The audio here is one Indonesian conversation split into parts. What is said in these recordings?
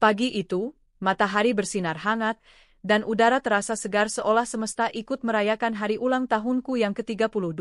Pagi itu, matahari bersinar hangat, dan udara terasa segar seolah semesta ikut merayakan hari ulang tahunku yang ke-32.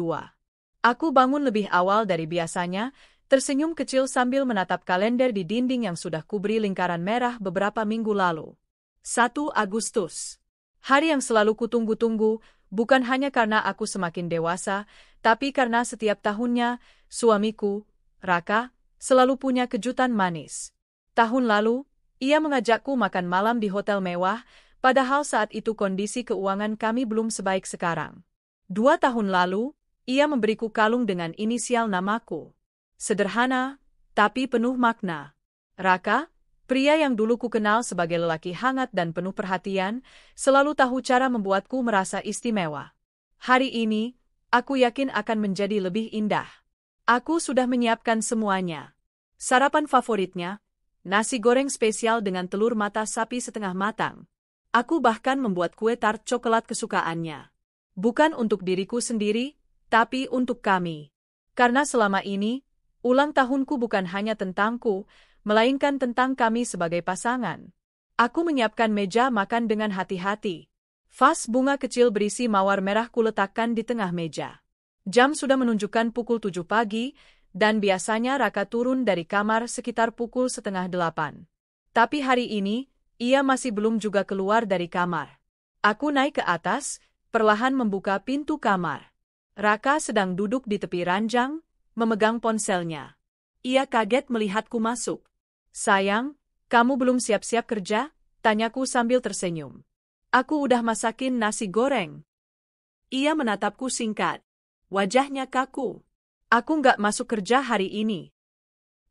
Aku bangun lebih awal dari biasanya, tersenyum kecil sambil menatap kalender di dinding yang sudah kuberi lingkaran merah beberapa minggu lalu. 1 Agustus. Hari yang selalu kutunggu-tunggu, bukan hanya karena aku semakin dewasa, tapi karena setiap tahunnya, suamiku, Raka, selalu punya kejutan manis. Tahun lalu, ia mengajakku makan malam di hotel mewah, padahal saat itu kondisi keuangan kami belum sebaik sekarang. 2 tahun lalu, ia memberiku kalung dengan inisial namaku. Sederhana, tapi penuh makna. Raka, pria yang dulu ku kenal sebagai lelaki hangat dan penuh perhatian, selalu tahu cara membuatku merasa istimewa. Hari ini, aku yakin akan menjadi lebih indah. Aku sudah menyiapkan semuanya. Sarapan favoritnya, nasi goreng spesial dengan telur mata sapi setengah matang. Aku bahkan membuat kue tart coklat kesukaannya. Bukan untuk diriku sendiri, tapi untuk kami. Karena selama ini, ulang tahunku bukan hanya tentangku, melainkan tentang kami sebagai pasangan. Aku menyiapkan meja makan dengan hati-hati. Vas bunga kecil berisi mawar merah kuletakkan di tengah meja. Jam sudah menunjukkan pukul 7 pagi, dan biasanya Raka turun dari kamar sekitar pukul 7:30. Tapi hari ini, ia masih belum juga keluar dari kamar. Aku naik ke atas, perlahan membuka pintu kamar. Raka sedang duduk di tepi ranjang, memegang ponselnya. Ia kaget melihatku masuk. "Sayang, kamu belum siap-siap kerja?" tanyaku sambil tersenyum. "Aku udah masakin nasi goreng." Ia menatapku singkat. Wajahnya kaku. "Aku nggak masuk kerja hari ini."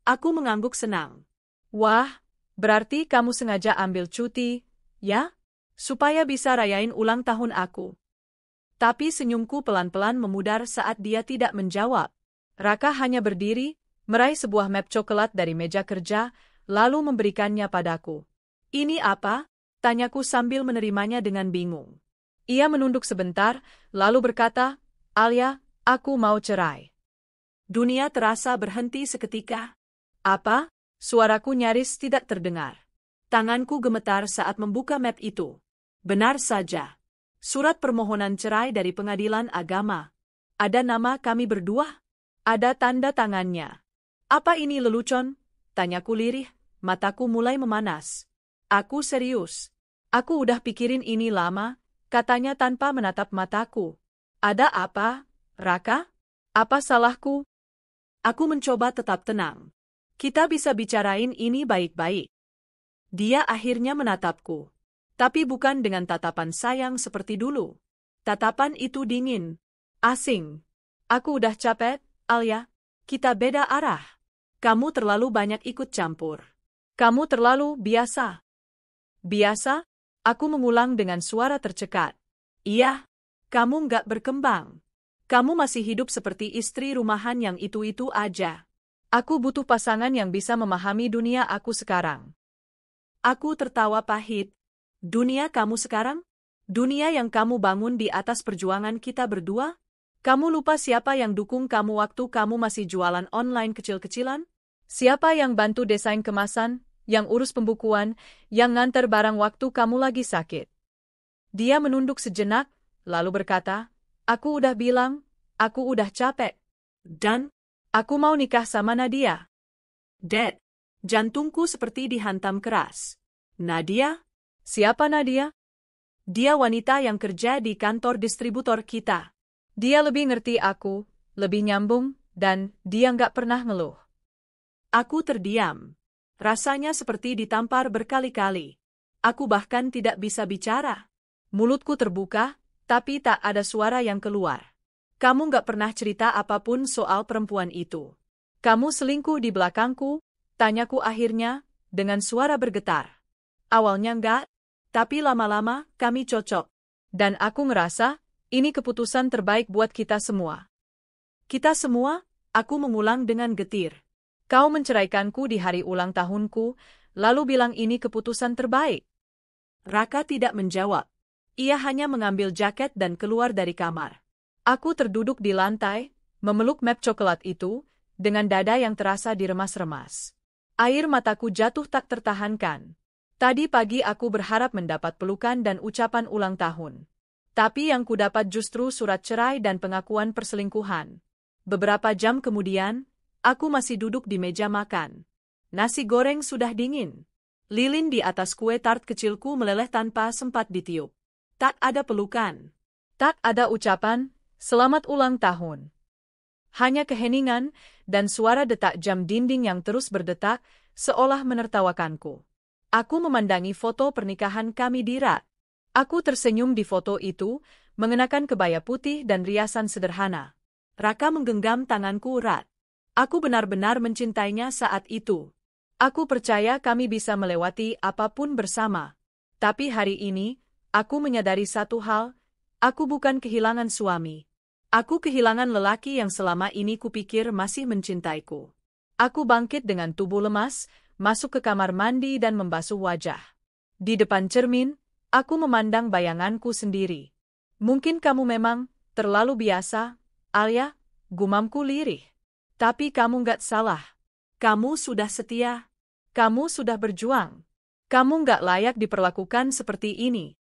Aku mengangguk senang. "Wah, berarti kamu sengaja ambil cuti, ya? Supaya bisa rayain ulang tahun aku." Tapi senyumku pelan-pelan memudar saat dia tidak menjawab. Raka hanya berdiri, meraih sebuah map coklat dari meja kerja, lalu memberikannya padaku. "Ini apa?" tanyaku sambil menerimanya dengan bingung. Ia menunduk sebentar, lalu berkata, "Alia, aku mau cerai." Dunia terasa berhenti seketika. "Apa?" Suaraku nyaris tidak terdengar. Tanganku gemetar saat membuka map itu. Benar saja. Surat permohonan cerai dari pengadilan agama. Ada nama kami berdua. Ada tanda tangannya. "Apa ini lelucon?" tanyaku lirih, mataku mulai memanas. "Aku serius. Aku udah pikirin ini lama," katanya tanpa menatap mataku. "Ada apa, Raka? Apa salahku?" Aku mencoba tetap tenang. "Kita bisa bicarain ini baik-baik." Dia akhirnya menatapku. Tapi bukan dengan tatapan sayang seperti dulu. Tatapan itu dingin, asing. "Aku udah capek, Alia. Kita beda arah. Kamu terlalu banyak ikut campur. Kamu terlalu biasa." "Biasa?" Aku mengulang dengan suara tercekat. "Iya, kamu nggak berkembang. Kamu masih hidup seperti istri rumahan yang itu-itu aja. Aku butuh pasangan yang bisa memahami dunia aku sekarang." Aku tertawa pahit. "Dunia kamu sekarang? Dunia yang kamu bangun di atas perjuangan kita berdua? Kamu lupa siapa yang dukung kamu waktu kamu masih jualan online kecil-kecilan? Siapa yang bantu desain kemasan, yang urus pembukuan, yang nganter barang waktu kamu lagi sakit?" Dia menunduk sejenak, lalu berkata, "Aku udah bilang, aku udah capek. Dan aku mau nikah sama Nadia." Dead. Jantungku seperti dihantam keras. "Nadia? Siapa Nadia?" "Dia wanita yang kerja di kantor distributor kita. Dia lebih ngerti aku, lebih nyambung, dan dia nggak pernah ngeluh." Aku terdiam. Rasanya seperti ditampar berkali-kali. Aku bahkan tidak bisa bicara. Mulutku terbuka, tapi tak ada suara yang keluar. "Kamu nggak pernah cerita apapun soal perempuan itu. Kamu selingkuh di belakangku?" tanyaku akhirnya, dengan suara bergetar. "Awalnya enggak, tapi lama-lama kami cocok. Dan aku ngerasa, ini keputusan terbaik buat kita semua." "Kita semua?" aku mengulang dengan getir. "Kau menceraikanku di hari ulang tahunku, lalu bilang ini keputusan terbaik." Raka tidak menjawab. Ia hanya mengambil jaket dan keluar dari kamar. Aku terduduk di lantai, memeluk map coklat itu, dengan dada yang terasa diremas-remas. Air mataku jatuh tak tertahankan. Tadi pagi aku berharap mendapat pelukan dan ucapan ulang tahun. Tapi yang kudapat justru surat cerai dan pengakuan perselingkuhan. Beberapa jam kemudian, aku masih duduk di meja makan. Nasi goreng sudah dingin. Lilin di atas kue tart kecilku meleleh tanpa sempat ditiup. Tak ada pelukan. Tak ada ucapan, selamat ulang tahun. Hanya keheningan dan suara detak jam dinding yang terus berdetak, seolah menertawakanku. Aku memandangi foto pernikahan kami di Rat. Aku tersenyum di foto itu, mengenakan kebaya putih dan riasan sederhana. Raka menggenggam tanganku erat. Aku benar-benar mencintainya saat itu. Aku percaya kami bisa melewati apapun bersama. Tapi hari ini, aku menyadari satu hal, aku bukan kehilangan suami. Aku kehilangan lelaki yang selama ini kupikir masih mencintaiku. Aku bangkit dengan tubuh lemas, masuk ke kamar mandi dan membasuh wajah. Di depan cermin, aku memandang bayanganku sendiri. Mungkin kamu memang terlalu biasa, Alia, gumamku lirih. Tapi kamu nggak salah. Kamu sudah setia. Kamu sudah berjuang. Kamu nggak layak diperlakukan seperti ini.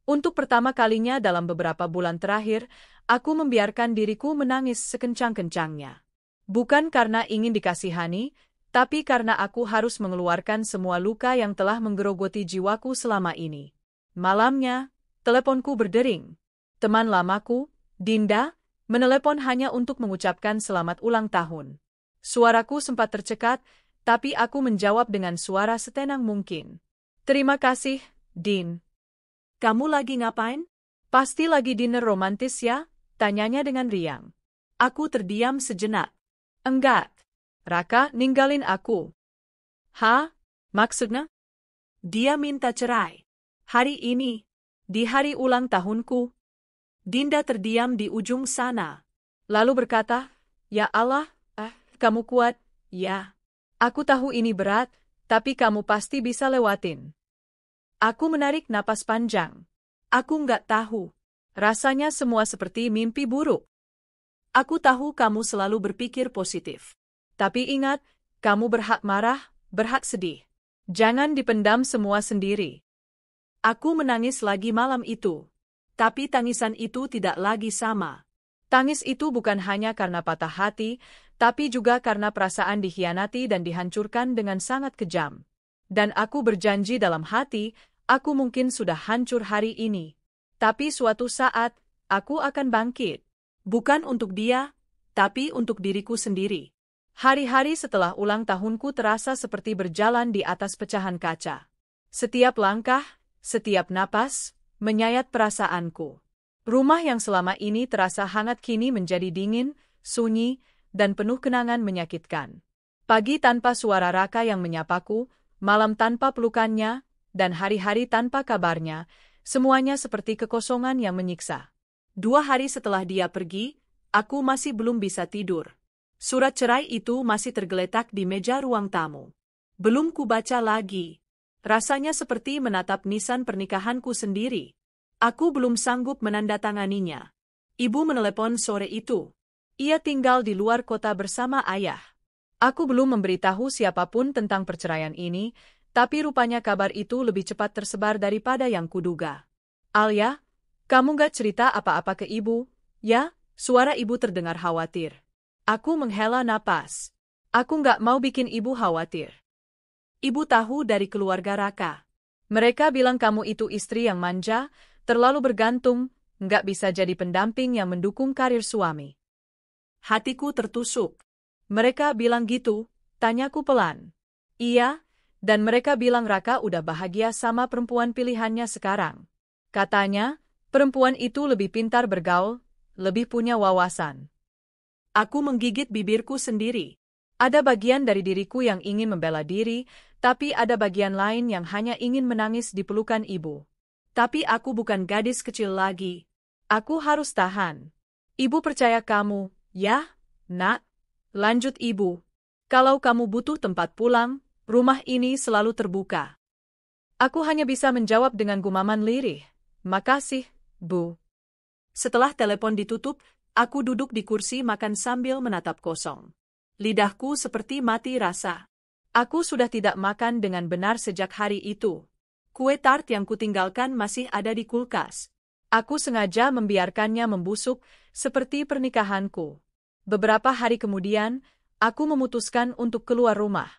Untuk pertama kalinya dalam beberapa bulan terakhir, aku membiarkan diriku menangis sekencang-kencangnya. Bukan karena ingin dikasihani, tapi karena aku harus mengeluarkan semua luka yang telah menggerogoti jiwaku selama ini. Malamnya, teleponku berdering. Teman lamaku, Dinda, menelepon hanya untuk mengucapkan selamat ulang tahun. Suaraku sempat tercekat, tapi aku menjawab dengan suara setenang mungkin. Terima kasih, Din. Kamu lagi ngapain? Pasti lagi dinner romantis ya? Tanyanya dengan riang. Aku terdiam sejenak. Enggak. Raka ninggalin aku. Hah? Maksudnya? Dia minta cerai. Hari ini, di hari ulang tahunku. Dinda terdiam di ujung sana. Lalu berkata, ya Allah, kamu kuat, ya. Aku tahu ini berat, tapi kamu pasti bisa lewatin. Aku menarik napas panjang. Aku nggak tahu. Rasanya semua seperti mimpi buruk. Aku tahu kamu selalu berpikir positif. Tapi ingat, kamu berhak marah, berhak sedih. Jangan dipendam semua sendiri. Aku menangis lagi malam itu. Tapi tangisan itu tidak lagi sama. Tangis itu bukan hanya karena patah hati, tapi juga karena perasaan dikhianati dan dihancurkan dengan sangat kejam. Dan aku berjanji dalam hati, aku mungkin sudah hancur hari ini. Tapi suatu saat, aku akan bangkit. Bukan untuk dia, tapi untuk diriku sendiri. Hari-hari setelah ulang tahunku terasa seperti berjalan di atas pecahan kaca. Setiap langkah, setiap napas, menyayat perasaanku. Rumah yang selama ini terasa hangat kini menjadi dingin, sunyi, dan penuh kenangan menyakitkan. Pagi tanpa suara Raka yang menyapaku, malam tanpa pelukannya, dan hari-hari tanpa kabarnya, semuanya seperti kekosongan yang menyiksa. 2 hari setelah dia pergi, aku masih belum bisa tidur. Surat cerai itu masih tergeletak di meja ruang tamu. Belum kubaca lagi. Rasanya seperti menatap nisan pernikahanku sendiri. Aku belum sanggup menandatanganinya. Ibu menelepon sore itu. Ia tinggal di luar kota bersama ayah. Aku belum memberitahu siapapun tentang perceraian ini, tapi rupanya kabar itu lebih cepat tersebar daripada yang kuduga. Alia, kamu gak cerita apa-apa ke ibu? Ya, suara ibu terdengar khawatir. Aku menghela napas. Aku gak mau bikin ibu khawatir. Ibu tahu dari keluarga Raka. Mereka bilang kamu itu istri yang manja, terlalu bergantung, nggak bisa jadi pendamping yang mendukung karir suami. Hatiku tertusuk. Mereka bilang gitu, tanyaku pelan. Iya, dan mereka bilang Raka udah bahagia sama perempuan pilihannya sekarang. Katanya, perempuan itu lebih pintar bergaul, lebih punya wawasan. Aku menggigit bibirku sendiri. Ada bagian dari diriku yang ingin membela diri, tapi ada bagian lain yang hanya ingin menangis di pelukan ibu. Tapi aku bukan gadis kecil lagi. Aku harus tahan. Ibu percaya kamu, ya, nak? Lanjut ibu. Kalau kamu butuh tempat pulang, rumah ini selalu terbuka. Aku hanya bisa menjawab dengan gumaman lirih. Makasih, Bu. Setelah telepon ditutup, aku duduk di kursi makan sambil menatap kosong. Lidahku seperti mati rasa. Aku sudah tidak makan dengan benar sejak hari itu. Kue tart yang kutinggalkan masih ada di kulkas. Aku sengaja membiarkannya membusuk seperti pernikahanku. Beberapa hari kemudian, aku memutuskan untuk keluar rumah.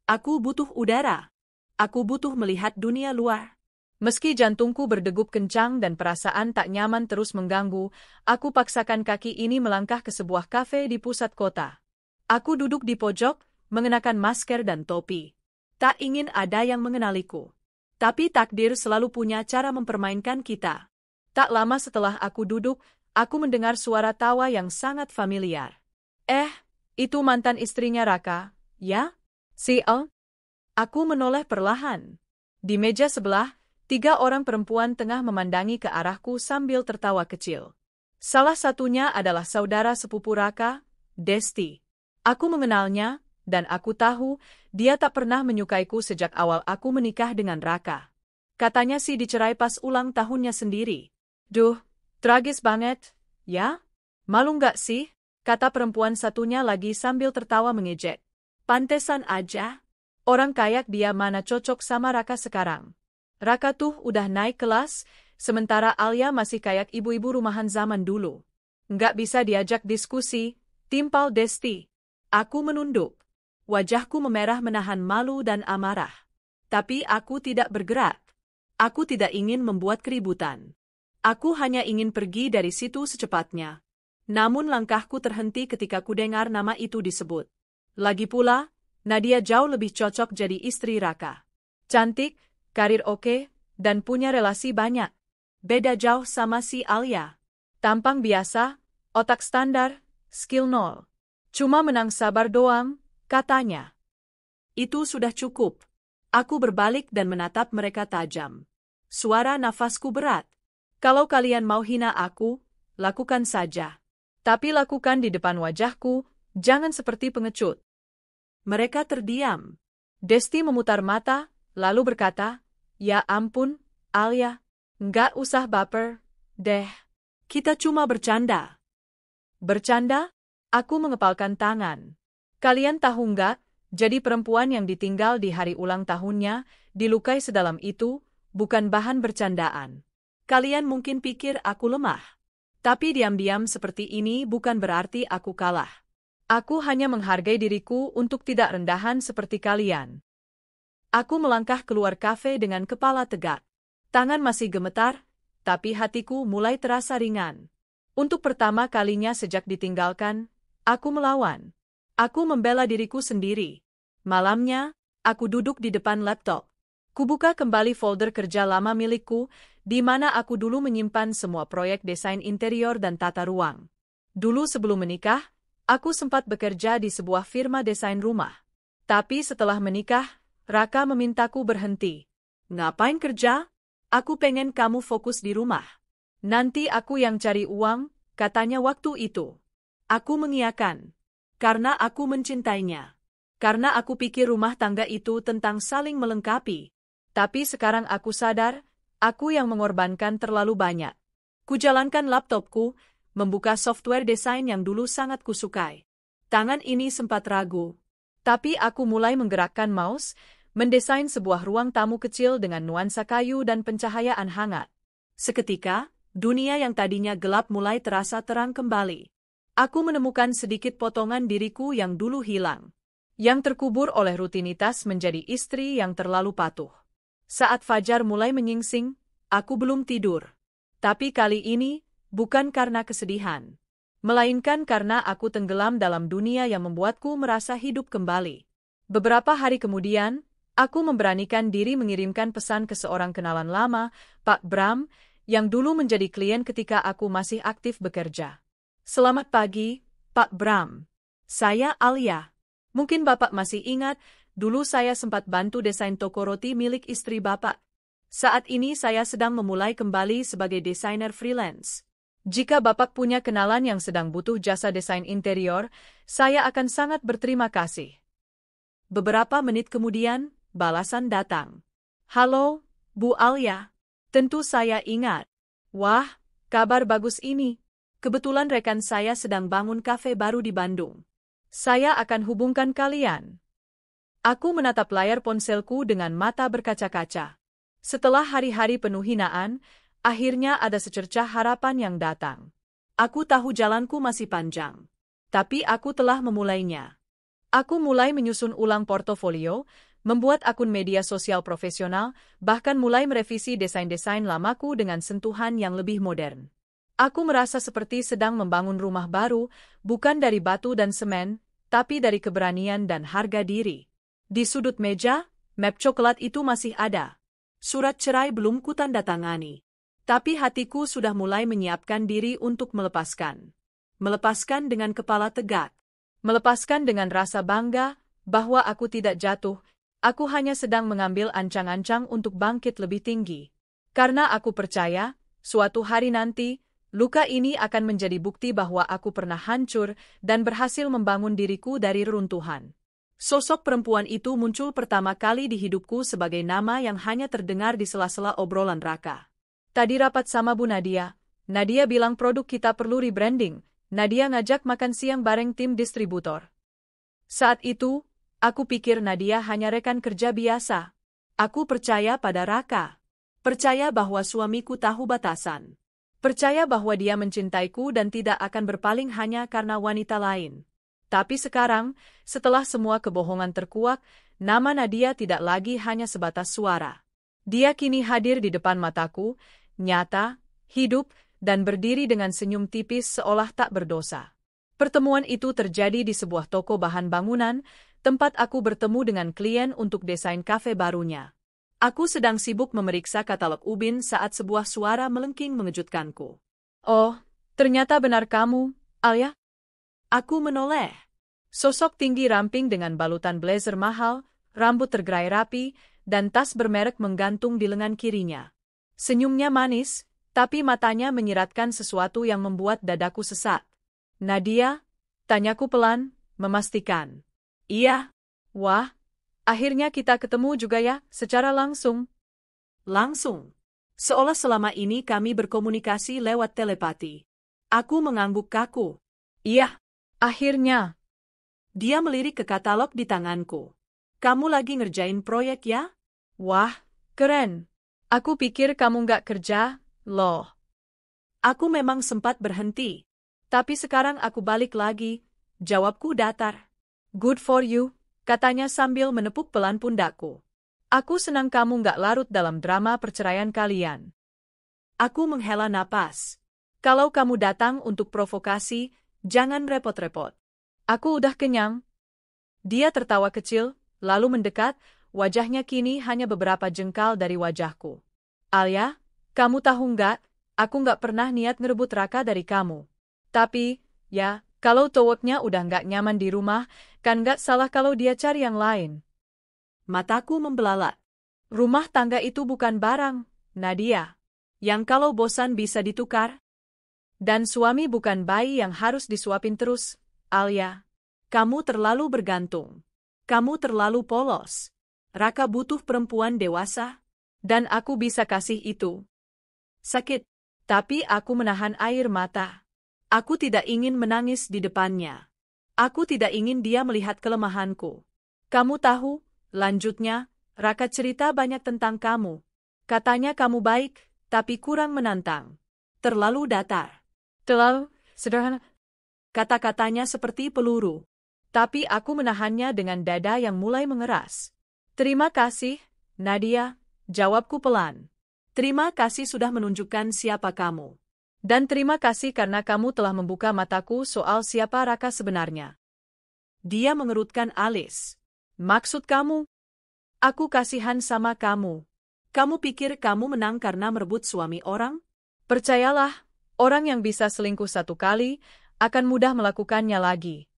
Aku butuh udara. Aku butuh melihat dunia luar. Meski jantungku berdegup kencang dan perasaan tak nyaman terus mengganggu, aku paksakan kaki ini melangkah ke sebuah kafe di pusat kota. Aku duduk di pojok, mengenakan masker dan topi. Tak ingin ada yang mengenaliku. Tapi takdir selalu punya cara mempermainkan kita. Tak lama setelah aku duduk, aku mendengar suara tawa yang sangat familiar. Itu mantan istrinya Raka, ya? Si Aku menoleh perlahan. Di meja sebelah, 3 orang perempuan tengah memandangi ke arahku sambil tertawa kecil. Salah satunya adalah saudara sepupu Raka, Desti. Aku mengenalnya, dan aku tahu dia tak pernah menyukaiku sejak awal aku menikah dengan Raka. Katanya sih dicerai pas ulang tahunnya sendiri. Duh, tragis banget, ya? Malu nggak sih? Kata perempuan satunya lagi sambil tertawa mengejek. Pantesan aja. Orang kayak dia mana cocok sama Raka sekarang. Raka tuh udah naik kelas, sementara Alia masih kayak ibu-ibu rumahan zaman dulu. Nggak bisa diajak diskusi, timpal Desti. Aku menunduk. Wajahku memerah menahan malu dan amarah. Tapi aku tidak bergerak. Aku tidak ingin membuat keributan. Aku hanya ingin pergi dari situ secepatnya. Namun langkahku terhenti ketika kudengar nama itu disebut. Lagi pula, Nadia jauh lebih cocok jadi istri Raka. Cantik, karir oke, dan punya relasi banyak. Beda jauh sama si Alia. Tampang biasa, otak standar, skill nol. Cuma menang sabar doang, katanya. Itu sudah cukup. Aku berbalik dan menatap mereka tajam. Suara nafasku berat. Kalau kalian mau hina aku, lakukan saja. Tapi lakukan di depan wajahku, jangan seperti pengecut. Mereka terdiam. Desti memutar mata, lalu berkata, "Ya ampun, Alia, nggak usah baper, deh. Kita cuma bercanda." Bercanda? Aku mengepalkan tangan. Kalian tahu nggak, jadi perempuan yang ditinggal di hari ulang tahunnya, dilukai sedalam itu, bukan bahan bercandaan. Kalian mungkin pikir aku lemah. Tapi diam-diam seperti ini bukan berarti aku kalah. Aku hanya menghargai diriku untuk tidak rendahan seperti kalian. Aku melangkah keluar kafe dengan kepala tegak. Tangan masih gemetar, tapi hatiku mulai terasa ringan. Untuk pertama kalinya sejak ditinggalkan, aku melawan. Aku membela diriku sendiri. Malamnya, aku duduk di depan laptop. Kubuka kembali folder kerja lama milikku, di mana aku dulu menyimpan semua proyek desain interior dan tata ruang. Dulu sebelum menikah, aku sempat bekerja di sebuah firma desain rumah. Tapi setelah menikah, Raka memintaku berhenti. "Ngapain kerja? Aku pengen kamu fokus di rumah." "Nanti aku yang cari uang," katanya waktu itu. Aku mengiyakan. Karena aku mencintainya. Karena aku pikir rumah tangga itu tentang saling melengkapi. Tapi sekarang aku sadar, aku yang mengorbankan terlalu banyak. Kujalankan laptopku, membuka software desain yang dulu sangat kusukai. Tangan ini sempat ragu. Tapi aku mulai menggerakkan mouse, mendesain sebuah ruang tamu kecil dengan nuansa kayu dan pencahayaan hangat. Seketika, dunia yang tadinya gelap mulai terasa terang kembali. Aku menemukan sedikit potongan diriku yang dulu hilang. Yang terkubur oleh rutinitas menjadi istri yang terlalu patuh. Saat fajar mulai menyingsing, aku belum tidur. Tapi kali ini, bukan karena kesedihan. Melainkan karena aku tenggelam dalam dunia yang membuatku merasa hidup kembali. Beberapa hari kemudian, aku memberanikan diri mengirimkan pesan ke seorang kenalan lama, Pak Bram, yang dulu menjadi klien ketika aku masih aktif bekerja. "Selamat pagi, Pak Bram. Saya Alia. Mungkin Bapak masih ingat, dulu saya sempat bantu desain toko roti milik istri Bapak. Saat ini saya sedang memulai kembali sebagai desainer freelance. Jika Bapak punya kenalan yang sedang butuh jasa desain interior, saya akan sangat berterima kasih." Beberapa menit kemudian, balasan datang. "Halo, Bu Alia. Tentu saya ingat. Wah, kabar bagus ini. Kebetulan rekan saya sedang bangun kafe baru di Bandung. Saya akan hubungkan kalian." Aku menatap layar ponselku dengan mata berkaca-kaca. Setelah hari-hari penuh hinaan, akhirnya ada secercah harapan yang datang. Aku tahu jalanku masih panjang. Tapi aku telah memulainya. Aku mulai menyusun ulang portofolio, membuat akun media sosial profesional, bahkan mulai merevisi desain-desain lamaku dengan sentuhan yang lebih modern. Aku merasa seperti sedang membangun rumah baru, bukan dari batu dan semen, tapi dari keberanian dan harga diri. Di sudut meja, map coklat itu masih ada. Surat cerai belum kutandatangani. Tapi hatiku sudah mulai menyiapkan diri untuk melepaskan. Melepaskan dengan kepala tegak. Melepaskan dengan rasa bangga bahwa aku tidak jatuh, aku hanya sedang mengambil ancang-ancang untuk bangkit lebih tinggi. Karena aku percaya, suatu hari nanti, luka ini akan menjadi bukti bahwa aku pernah hancur dan berhasil membangun diriku dari reruntuhan. Sosok perempuan itu muncul pertama kali di hidupku sebagai nama yang hanya terdengar di sela-sela obrolan Raka. Tadi rapat sama Bu Nadia. Nadia bilang produk kita perlu rebranding. Nadia ngajak makan siang bareng tim distributor. Saat itu, aku pikir Nadia hanya rekan kerja biasa. Aku percaya pada Raka. Percaya bahwa suamiku tahu batasan. Percaya bahwa dia mencintaiku dan tidak akan berpaling hanya karena wanita lain. Tapi sekarang, setelah semua kebohongan terkuak, nama Nadia tidak lagi hanya sebatas suara. Dia kini hadir di depan mataku, nyata, hidup, dan berdiri dengan senyum tipis seolah tak berdosa. Pertemuan itu terjadi di sebuah toko bahan bangunan, tempat aku bertemu dengan klien untuk desain kafe barunya. Aku sedang sibuk memeriksa katalog ubin saat sebuah suara melengking mengejutkanku. Oh, ternyata benar kamu, Alia? Aku menoleh. Sosok tinggi ramping dengan balutan blazer mahal, rambut tergerai rapi, dan tas bermerek menggantung di lengan kirinya. Senyumnya manis, tapi matanya menyiratkan sesuatu yang membuat dadaku sesak. Nadia? Tanyaku pelan, memastikan. Iya. Wah, akhirnya kita ketemu juga ya, secara langsung. Langsung. Seolah selama ini kami berkomunikasi lewat telepati. Aku mengangguk kaku. Iya. Akhirnya. Dia melirik ke katalog di tanganku. Kamu lagi ngerjain proyek ya? Wah, keren. Aku pikir kamu nggak kerja, loh. Aku memang sempat berhenti. Tapi sekarang aku balik lagi. Jawabku datar. Good for you, katanya sambil menepuk pelan pundakku. Aku senang kamu nggak larut dalam drama perceraian kalian. Aku menghela napas. Kalau kamu datang untuk provokasi, jangan repot-repot. Aku udah kenyang. Dia tertawa kecil, lalu mendekat, wajahnya kini hanya beberapa jengkal dari wajahku. Alia, kamu tahu nggak, aku nggak pernah niat ngerebut Raka dari kamu. Tapi, ya, kalau cowoknya udah nggak nyaman di rumah, kan nggak salah kalau dia cari yang lain. Mataku membelalak. Rumah tangga itu bukan barang, Nadia. Yang kalau bosan bisa ditukar. Dan suami bukan bayi yang harus disuapin terus, Alia. Kamu terlalu bergantung. Kamu terlalu polos. Raka butuh perempuan dewasa. Dan aku bisa kasih itu. Sakit. Tapi aku menahan air mata. Aku tidak ingin menangis di depannya. Aku tidak ingin dia melihat kelemahanku. Kamu tahu, lanjutnya, Raka cerita banyak tentang kamu. Katanya kamu baik, tapi kurang menantang. Terlalu datar. Terlalu sederhana. Kata-katanya seperti peluru. Tapi aku menahannya dengan dada yang mulai mengeras. Terima kasih, Nadia, jawabku pelan. Terima kasih sudah menunjukkan siapa kamu. Dan terima kasih karena kamu telah membuka mataku soal siapa Raka sebenarnya. Dia mengerutkan alis. Maksud kamu? Aku kasihan sama kamu. Kamu pikir kamu menang karena merebut suami orang? Percayalah, orang yang bisa selingkuh satu kali, akan mudah melakukannya lagi.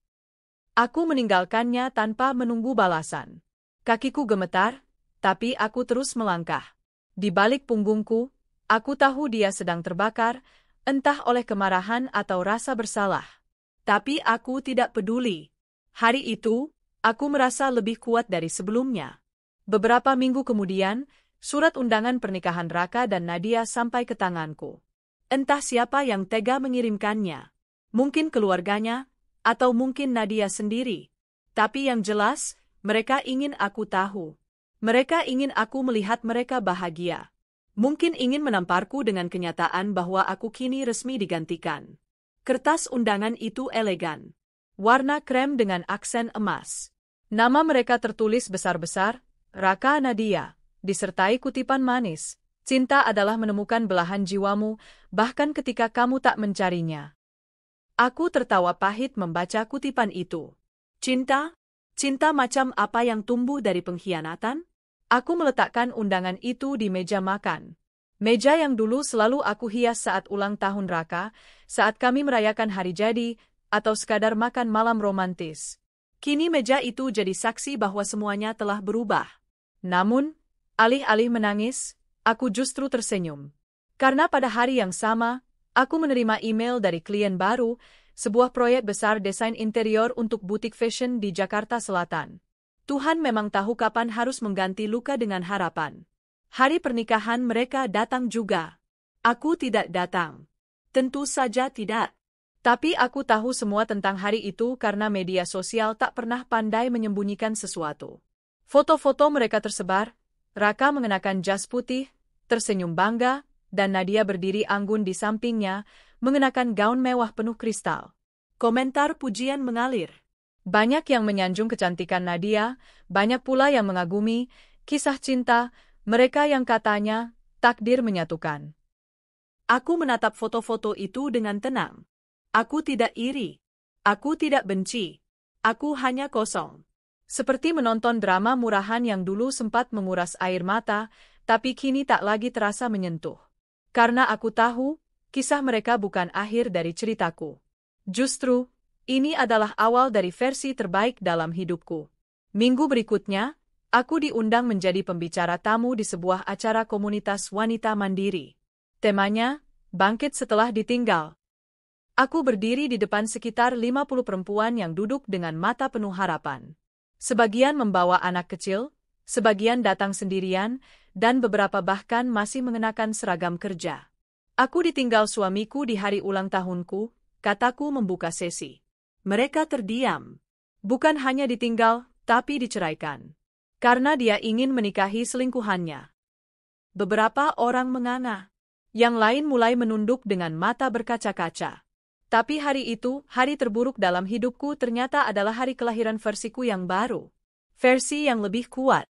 Aku meninggalkannya tanpa menunggu balasan. Kakiku gemetar, tapi aku terus melangkah. Di balik punggungku, aku tahu dia sedang terbakar, entah oleh kemarahan atau rasa bersalah. Tapi aku tidak peduli. Hari itu, aku merasa lebih kuat dari sebelumnya. Beberapa minggu kemudian, surat undangan pernikahan Raka dan Nadia sampai ke tanganku. Entah siapa yang tega mengirimkannya. Mungkin keluarganya, atau mungkin Nadia sendiri. Tapi yang jelas, Mereka ingin aku tahu. Mereka ingin aku melihat mereka bahagia. Mungkin ingin menamparku dengan kenyataan bahwa aku kini resmi digantikan. Kertas undangan itu elegan. Warna krem dengan aksen emas. Nama mereka tertulis besar-besar, Raka Nadia, disertai kutipan manis. Cinta adalah menemukan belahan jiwamu, bahkan ketika kamu tak mencarinya. Aku tertawa pahit membaca kutipan itu. Cinta? Cinta macam apa yang tumbuh dari pengkhianatan? Aku meletakkan undangan itu di meja makan. Meja yang dulu selalu aku hias saat ulang tahun Raka, saat kami merayakan hari jadi, atau sekadar makan malam romantis. Kini meja itu jadi saksi bahwa semuanya telah berubah. Namun, alih-alih menangis, aku justru tersenyum. Karena pada hari yang sama, aku menerima email dari klien baru, sebuah proyek besar desain interior untuk butik fashion di Jakarta Selatan. Tuhan memang tahu kapan harus mengganti luka dengan harapan. Hari pernikahan mereka datang juga. Aku tidak datang. Tentu saja tidak. Tapi aku tahu semua tentang hari itu karena media sosial tak pernah pandai menyembunyikan sesuatu. Foto-foto mereka tersebar, Raka mengenakan jas putih, tersenyum bangga, dan Nadia berdiri anggun di sampingnya, mengenakan gaun mewah penuh kristal. Komentar pujian mengalir. Banyak yang menyanjung kecantikan Nadia, banyak pula yang mengagumi kisah cinta mereka yang katanya takdir menyatukan. Aku menatap foto-foto itu dengan tenang. Aku tidak iri. Aku tidak benci. Aku hanya kosong. Seperti menonton drama murahan yang dulu sempat menguras air mata, tapi kini tak lagi terasa menyentuh. Karena aku tahu, kisah mereka bukan akhir dari ceritaku. Justru, ini adalah awal dari versi terbaik dalam hidupku. Minggu berikutnya, aku diundang menjadi pembicara tamu di sebuah acara komunitas wanita mandiri. Temanya, bangkit setelah ditinggal. Aku berdiri di depan sekitar 50 perempuan yang duduk dengan mata penuh harapan. Sebagian membawa anak kecil, sebagian datang sendirian, dan beberapa bahkan masih mengenakan seragam kerja. Aku ditinggal suamiku di hari ulang tahunku, kataku membuka sesi. Mereka terdiam. Bukan hanya ditinggal, tapi diceraikan. Karena dia ingin menikahi selingkuhannya. Beberapa orang menganga. Yang lain mulai menunduk dengan mata berkaca-kaca. Tapi hari itu, hari terburuk dalam hidupku ternyata adalah hari kelahiran versiku yang baru. Versi yang lebih kuat.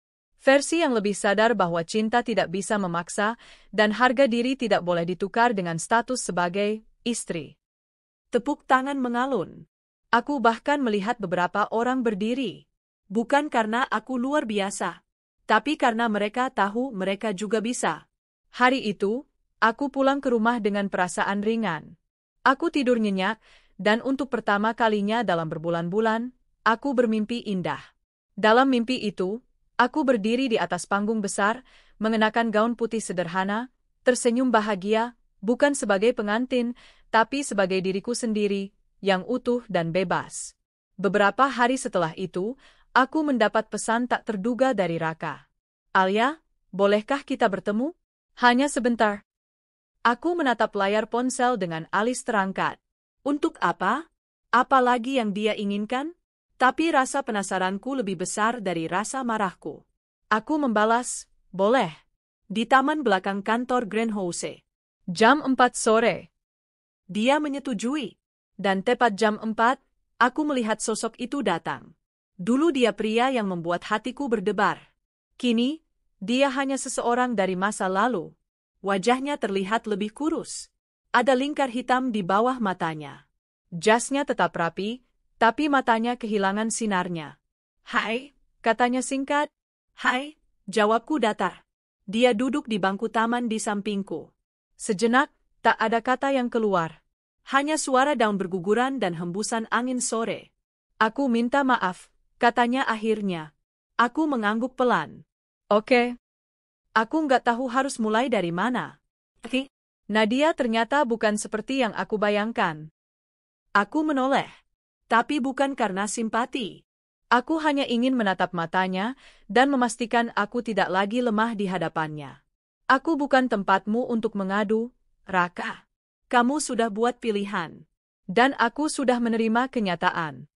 Versi yang lebih sadar bahwa cinta tidak bisa memaksa, dan harga diri tidak boleh ditukar dengan status sebagai istri. Tepuk tangan mengalun. Aku bahkan melihat beberapa orang berdiri. Bukan karena aku luar biasa, tapi karena mereka tahu mereka juga bisa. Hari itu, aku pulang ke rumah dengan perasaan ringan. Aku tidur nyenyak, dan untuk pertama kalinya dalam berbulan-bulan, aku bermimpi indah. Dalam mimpi itu, aku berdiri di atas panggung besar, mengenakan gaun putih sederhana, tersenyum bahagia, bukan sebagai pengantin, tapi sebagai diriku sendiri, yang utuh dan bebas. Beberapa hari setelah itu, aku mendapat pesan tak terduga dari Raka. Alia, bolehkah kita bertemu? Hanya sebentar. Aku menatap layar ponsel dengan alis terangkat. Untuk apa? Apa lagi yang dia inginkan? Tapi rasa penasaranku lebih besar dari rasa marahku. Aku membalas, boleh. Di taman belakang kantor Greenhouse. Jam 4 sore. Dia menyetujui. Dan tepat jam 4, aku melihat sosok itu datang. Dulu dia pria yang membuat hatiku berdebar. Kini, dia hanya seseorang dari masa lalu. Wajahnya terlihat lebih kurus. Ada lingkar hitam di bawah matanya. Jasnya tetap rapi, tapi matanya kehilangan sinarnya. Hai, katanya singkat. Hai, jawabku datar. Dia duduk di bangku taman di sampingku. Sejenak, tak ada kata yang keluar. Hanya suara daun berguguran dan hembusan angin sore. Aku minta maaf, katanya akhirnya. Aku mengangguk pelan. Oke. Aku nggak tahu harus mulai dari mana. Nadia ternyata bukan seperti yang aku bayangkan. Aku menoleh. Tapi bukan karena simpati. Aku hanya ingin menatap matanya dan memastikan aku tidak lagi lemah di hadapannya. Aku bukan tempatmu untuk mengadu, Raka. Kamu sudah buat pilihan. Dan aku sudah menerima kenyataan.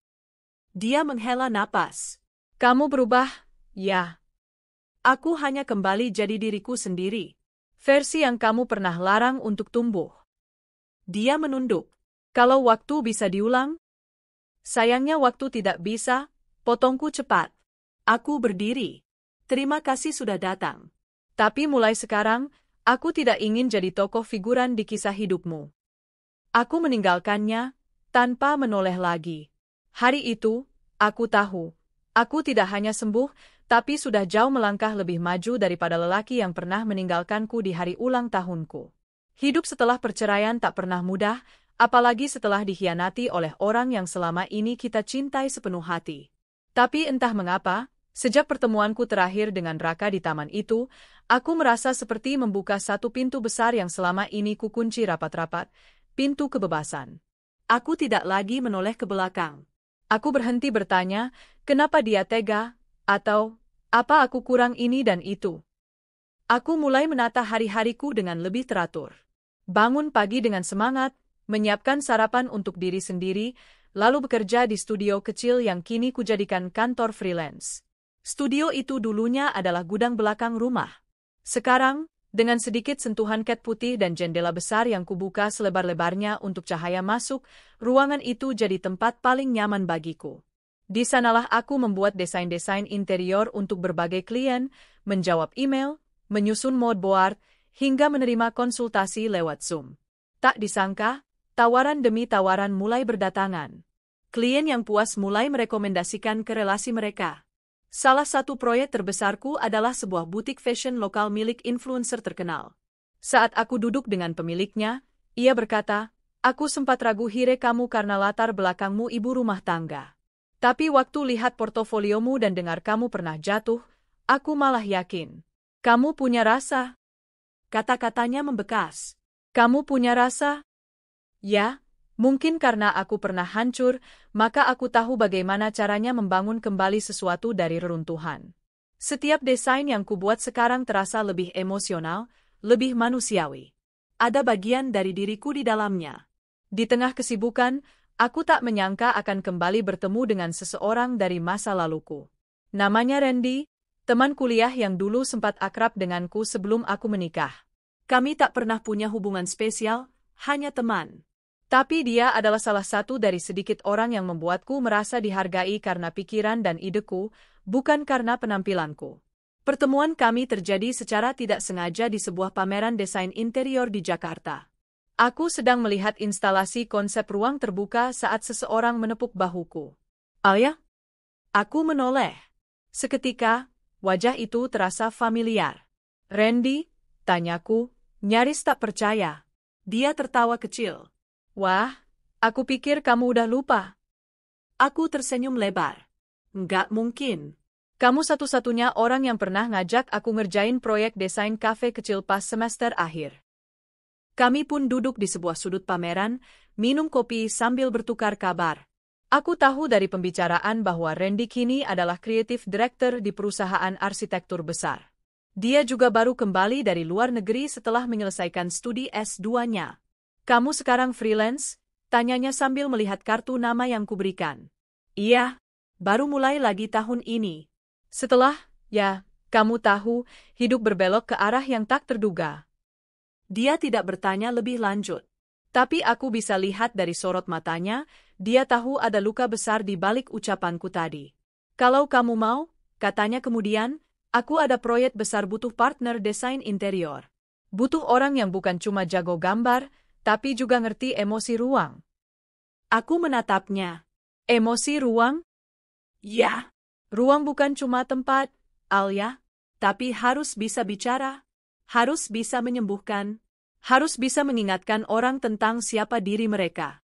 Dia menghela napas. Kamu berubah, ya. Aku hanya kembali jadi diriku sendiri. Versi yang kamu pernah larang untuk tumbuh. Dia menunduk. Kalau waktu bisa diulang? Sayangnya waktu tidak bisa, potongku cepat. Aku berdiri. Terima kasih sudah datang. Tapi mulai sekarang, aku tidak ingin jadi tokoh figuran di kisah hidupmu. Aku meninggalkannya, tanpa menoleh lagi. Hari itu, aku tahu, aku tidak hanya sembuh, tapi sudah jauh melangkah lebih maju daripada lelaki yang pernah meninggalkanku di hari ulang tahunku. Hidup setelah perceraian tak pernah mudah, apalagi setelah dikhianati oleh orang yang selama ini kita cintai sepenuh hati. Tapi entah mengapa, sejak pertemuanku terakhir dengan Raka di taman itu, aku merasa seperti membuka satu pintu besar yang selama ini kukunci rapat-rapat, pintu kebebasan. Aku tidak lagi menoleh ke belakang. Aku berhenti bertanya, kenapa dia tega, atau apa aku kurang ini dan itu. Aku mulai menata hari-hariku dengan lebih teratur. Bangun pagi dengan semangat, menyiapkan sarapan untuk diri sendiri, lalu bekerja di studio kecil yang kini kujadikan kantor freelance. Studio itu dulunya adalah gudang belakang rumah. Sekarang, dengan sedikit sentuhan cat putih dan jendela besar yang kubuka selebar-lebarnya untuk cahaya masuk, ruangan itu jadi tempat paling nyaman bagiku. Di sanalah aku membuat desain-desain interior untuk berbagai klien, menjawab email, menyusun mood board, hingga menerima konsultasi lewat Zoom. Tak disangka, tawaran demi tawaran mulai berdatangan. Klien yang puas mulai merekomendasikan ke relasi mereka. Salah satu proyek terbesarku adalah sebuah butik fashion lokal milik influencer terkenal. Saat aku duduk dengan pemiliknya, ia berkata, aku sempat ragu hire kamu karena latar belakangmu ibu rumah tangga. Tapi waktu lihat portofoliomu dan dengar kamu pernah jatuh, aku malah yakin. Kamu punya rasa. Kata-katanya membekas. Kamu punya rasa? Ya, mungkin karena aku pernah hancur, maka aku tahu bagaimana caranya membangun kembali sesuatu dari reruntuhan. Setiap desain yang kubuat sekarang terasa lebih emosional, lebih manusiawi. Ada bagian dari diriku di dalamnya. Di tengah kesibukan, aku tak menyangka akan kembali bertemu dengan seseorang dari masa laluku. Namanya Randy, teman kuliah yang dulu sempat akrab denganku sebelum aku menikah. Kami tak pernah punya hubungan spesial, hanya teman. Tapi dia adalah salah satu dari sedikit orang yang membuatku merasa dihargai karena pikiran dan ideku, bukan karena penampilanku. Pertemuan kami terjadi secara tidak sengaja di sebuah pameran desain interior di Jakarta. Aku sedang melihat instalasi konsep ruang terbuka saat seseorang menepuk bahuku. Alia? Aku menoleh. Seketika, wajah itu terasa familiar. Randy? Tanyaku, nyaris tak percaya. Dia tertawa kecil. Wah, aku pikir kamu udah lupa. Aku tersenyum lebar. Nggak mungkin. Kamu satu-satunya orang yang pernah ngajak aku ngerjain proyek desain kafe kecil pas semester akhir. Kami pun duduk di sebuah sudut pameran, minum kopi sambil bertukar kabar. Aku tahu dari pembicaraan bahwa Randy kini adalah creative director di perusahaan arsitektur besar. Dia juga baru kembali dari luar negeri setelah menyelesaikan studi S2-nya. Kamu sekarang freelance? Tanyanya sambil melihat kartu nama yang kuberikan. Iya, baru mulai lagi tahun ini. Setelah, ya, kamu tahu, hidup berbelok ke arah yang tak terduga. Dia tidak bertanya lebih lanjut. Tapi aku bisa lihat dari sorot matanya, dia tahu ada luka besar di balik ucapanku tadi. Kalau kamu mau, katanya kemudian, aku ada proyek besar butuh partner desain interior. Butuh orang yang bukan cuma jago gambar, tapi juga ngerti emosi ruang. Aku menatapnya. Emosi ruang? Ya. Ruang bukan cuma tempat, Alia, tapi harus bisa bicara, harus bisa menyembuhkan, harus bisa mengingatkan orang tentang siapa diri mereka.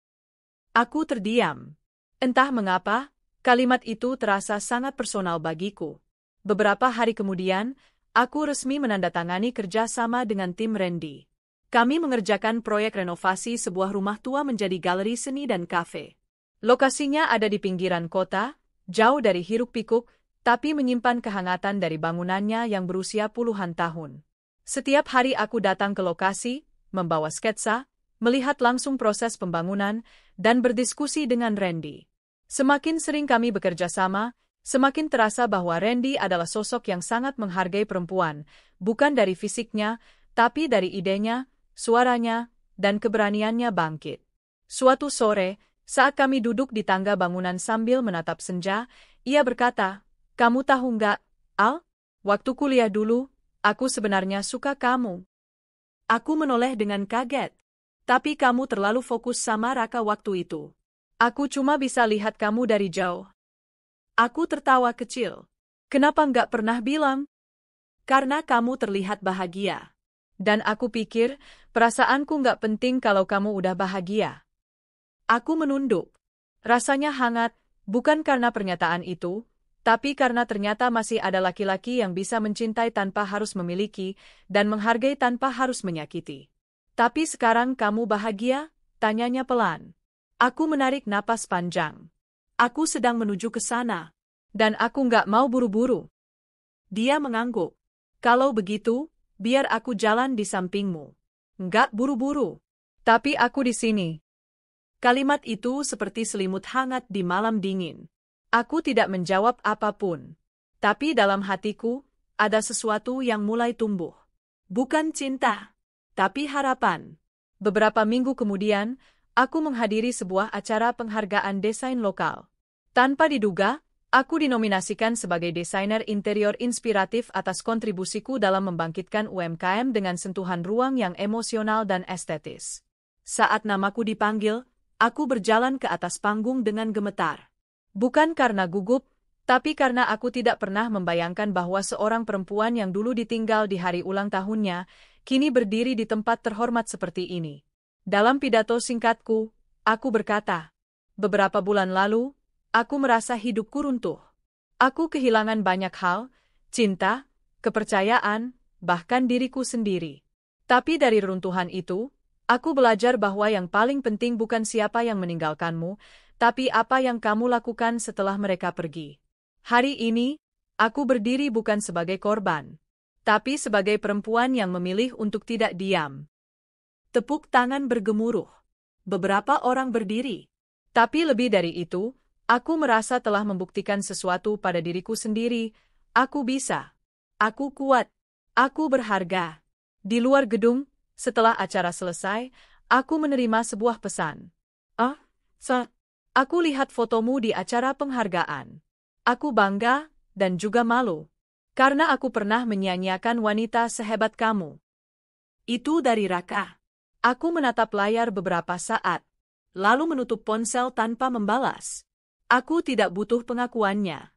Aku terdiam. Entah mengapa, kalimat itu terasa sangat personal bagiku. Beberapa hari kemudian, aku resmi menandatangani kerja sama dengan tim Randy. Kami mengerjakan proyek renovasi sebuah rumah tua menjadi galeri seni dan kafe. Lokasinya ada di pinggiran kota, jauh dari hiruk-pikuk, tapi menyimpan kehangatan dari bangunannya yang berusia puluhan tahun. Setiap hari aku datang ke lokasi, membawa sketsa, melihat langsung proses pembangunan, dan berdiskusi dengan Randy. Semakin sering kami bekerja sama, Semakin terasa bahwa Randy adalah sosok yang sangat menghargai perempuan, bukan dari fisiknya, tapi dari idenya, suaranya, dan keberaniannya bangkit. Suatu sore, saat kami duduk di tangga bangunan sambil menatap senja, ia berkata, "Kamu tahu nggak, Al? Waktu kuliah dulu, aku sebenarnya suka kamu." Aku menoleh dengan kaget. Tapi kamu terlalu fokus sama Raka waktu itu. Aku cuma bisa lihat kamu dari jauh. Aku tertawa kecil. Kenapa nggak pernah bilang? Karena kamu terlihat bahagia. Dan aku pikir, perasaanku nggak penting kalau kamu udah bahagia. Aku menunduk. Rasanya hangat, bukan karena pernyataan itu, tapi karena ternyata masih ada laki-laki yang bisa mencintai tanpa harus memiliki, dan menghargai tanpa harus menyakiti. Tapi sekarang kamu bahagia? Tanyanya pelan. Aku menarik napas panjang. Aku sedang menuju ke sana. Dan aku nggak mau buru-buru. Dia mengangguk. Kalau begitu, biar aku jalan di sampingmu. Nggak buru-buru. Tapi aku di sini. Kalimat itu seperti selimut hangat di malam dingin. Aku tidak menjawab apapun. Tapi dalam hatiku, ada sesuatu yang mulai tumbuh. Bukan cinta, tapi harapan. Beberapa minggu kemudian, aku menghadiri sebuah acara penghargaan desain lokal. Tanpa diduga, aku dinominasikan sebagai desainer interior inspiratif atas kontribusiku dalam membangkitkan UMKM dengan sentuhan ruang yang emosional dan estetis. Saat namaku dipanggil, aku berjalan ke atas panggung dengan gemetar. Bukan karena gugup, tapi karena aku tidak pernah membayangkan bahwa seorang perempuan yang dulu ditinggal di hari ulang tahunnya, kini berdiri di tempat terhormat seperti ini. Dalam pidato singkatku, aku berkata, "Beberapa bulan lalu, aku merasa hidupku runtuh. Aku kehilangan banyak hal, cinta, kepercayaan, bahkan diriku sendiri. Tapi dari runtuhan itu, aku belajar bahwa yang paling penting bukan siapa yang meninggalkanmu, tapi apa yang kamu lakukan setelah mereka pergi. Hari ini, aku berdiri bukan sebagai korban, tapi sebagai perempuan yang memilih untuk tidak diam." Tepuk tangan bergemuruh. Beberapa orang berdiri. Tapi lebih dari itu, aku merasa telah membuktikan sesuatu pada diriku sendiri. Aku bisa. Aku kuat. Aku berharga. Di luar gedung, setelah acara selesai, aku menerima sebuah pesan. Aku lihat fotomu di acara penghargaan. Aku bangga, dan juga malu. Karena aku pernah menyia-nyiakan wanita sehebat kamu. Itu dari Raka. Aku menatap layar beberapa saat, lalu menutup ponsel tanpa membalas. Aku tidak butuh pengakuannya.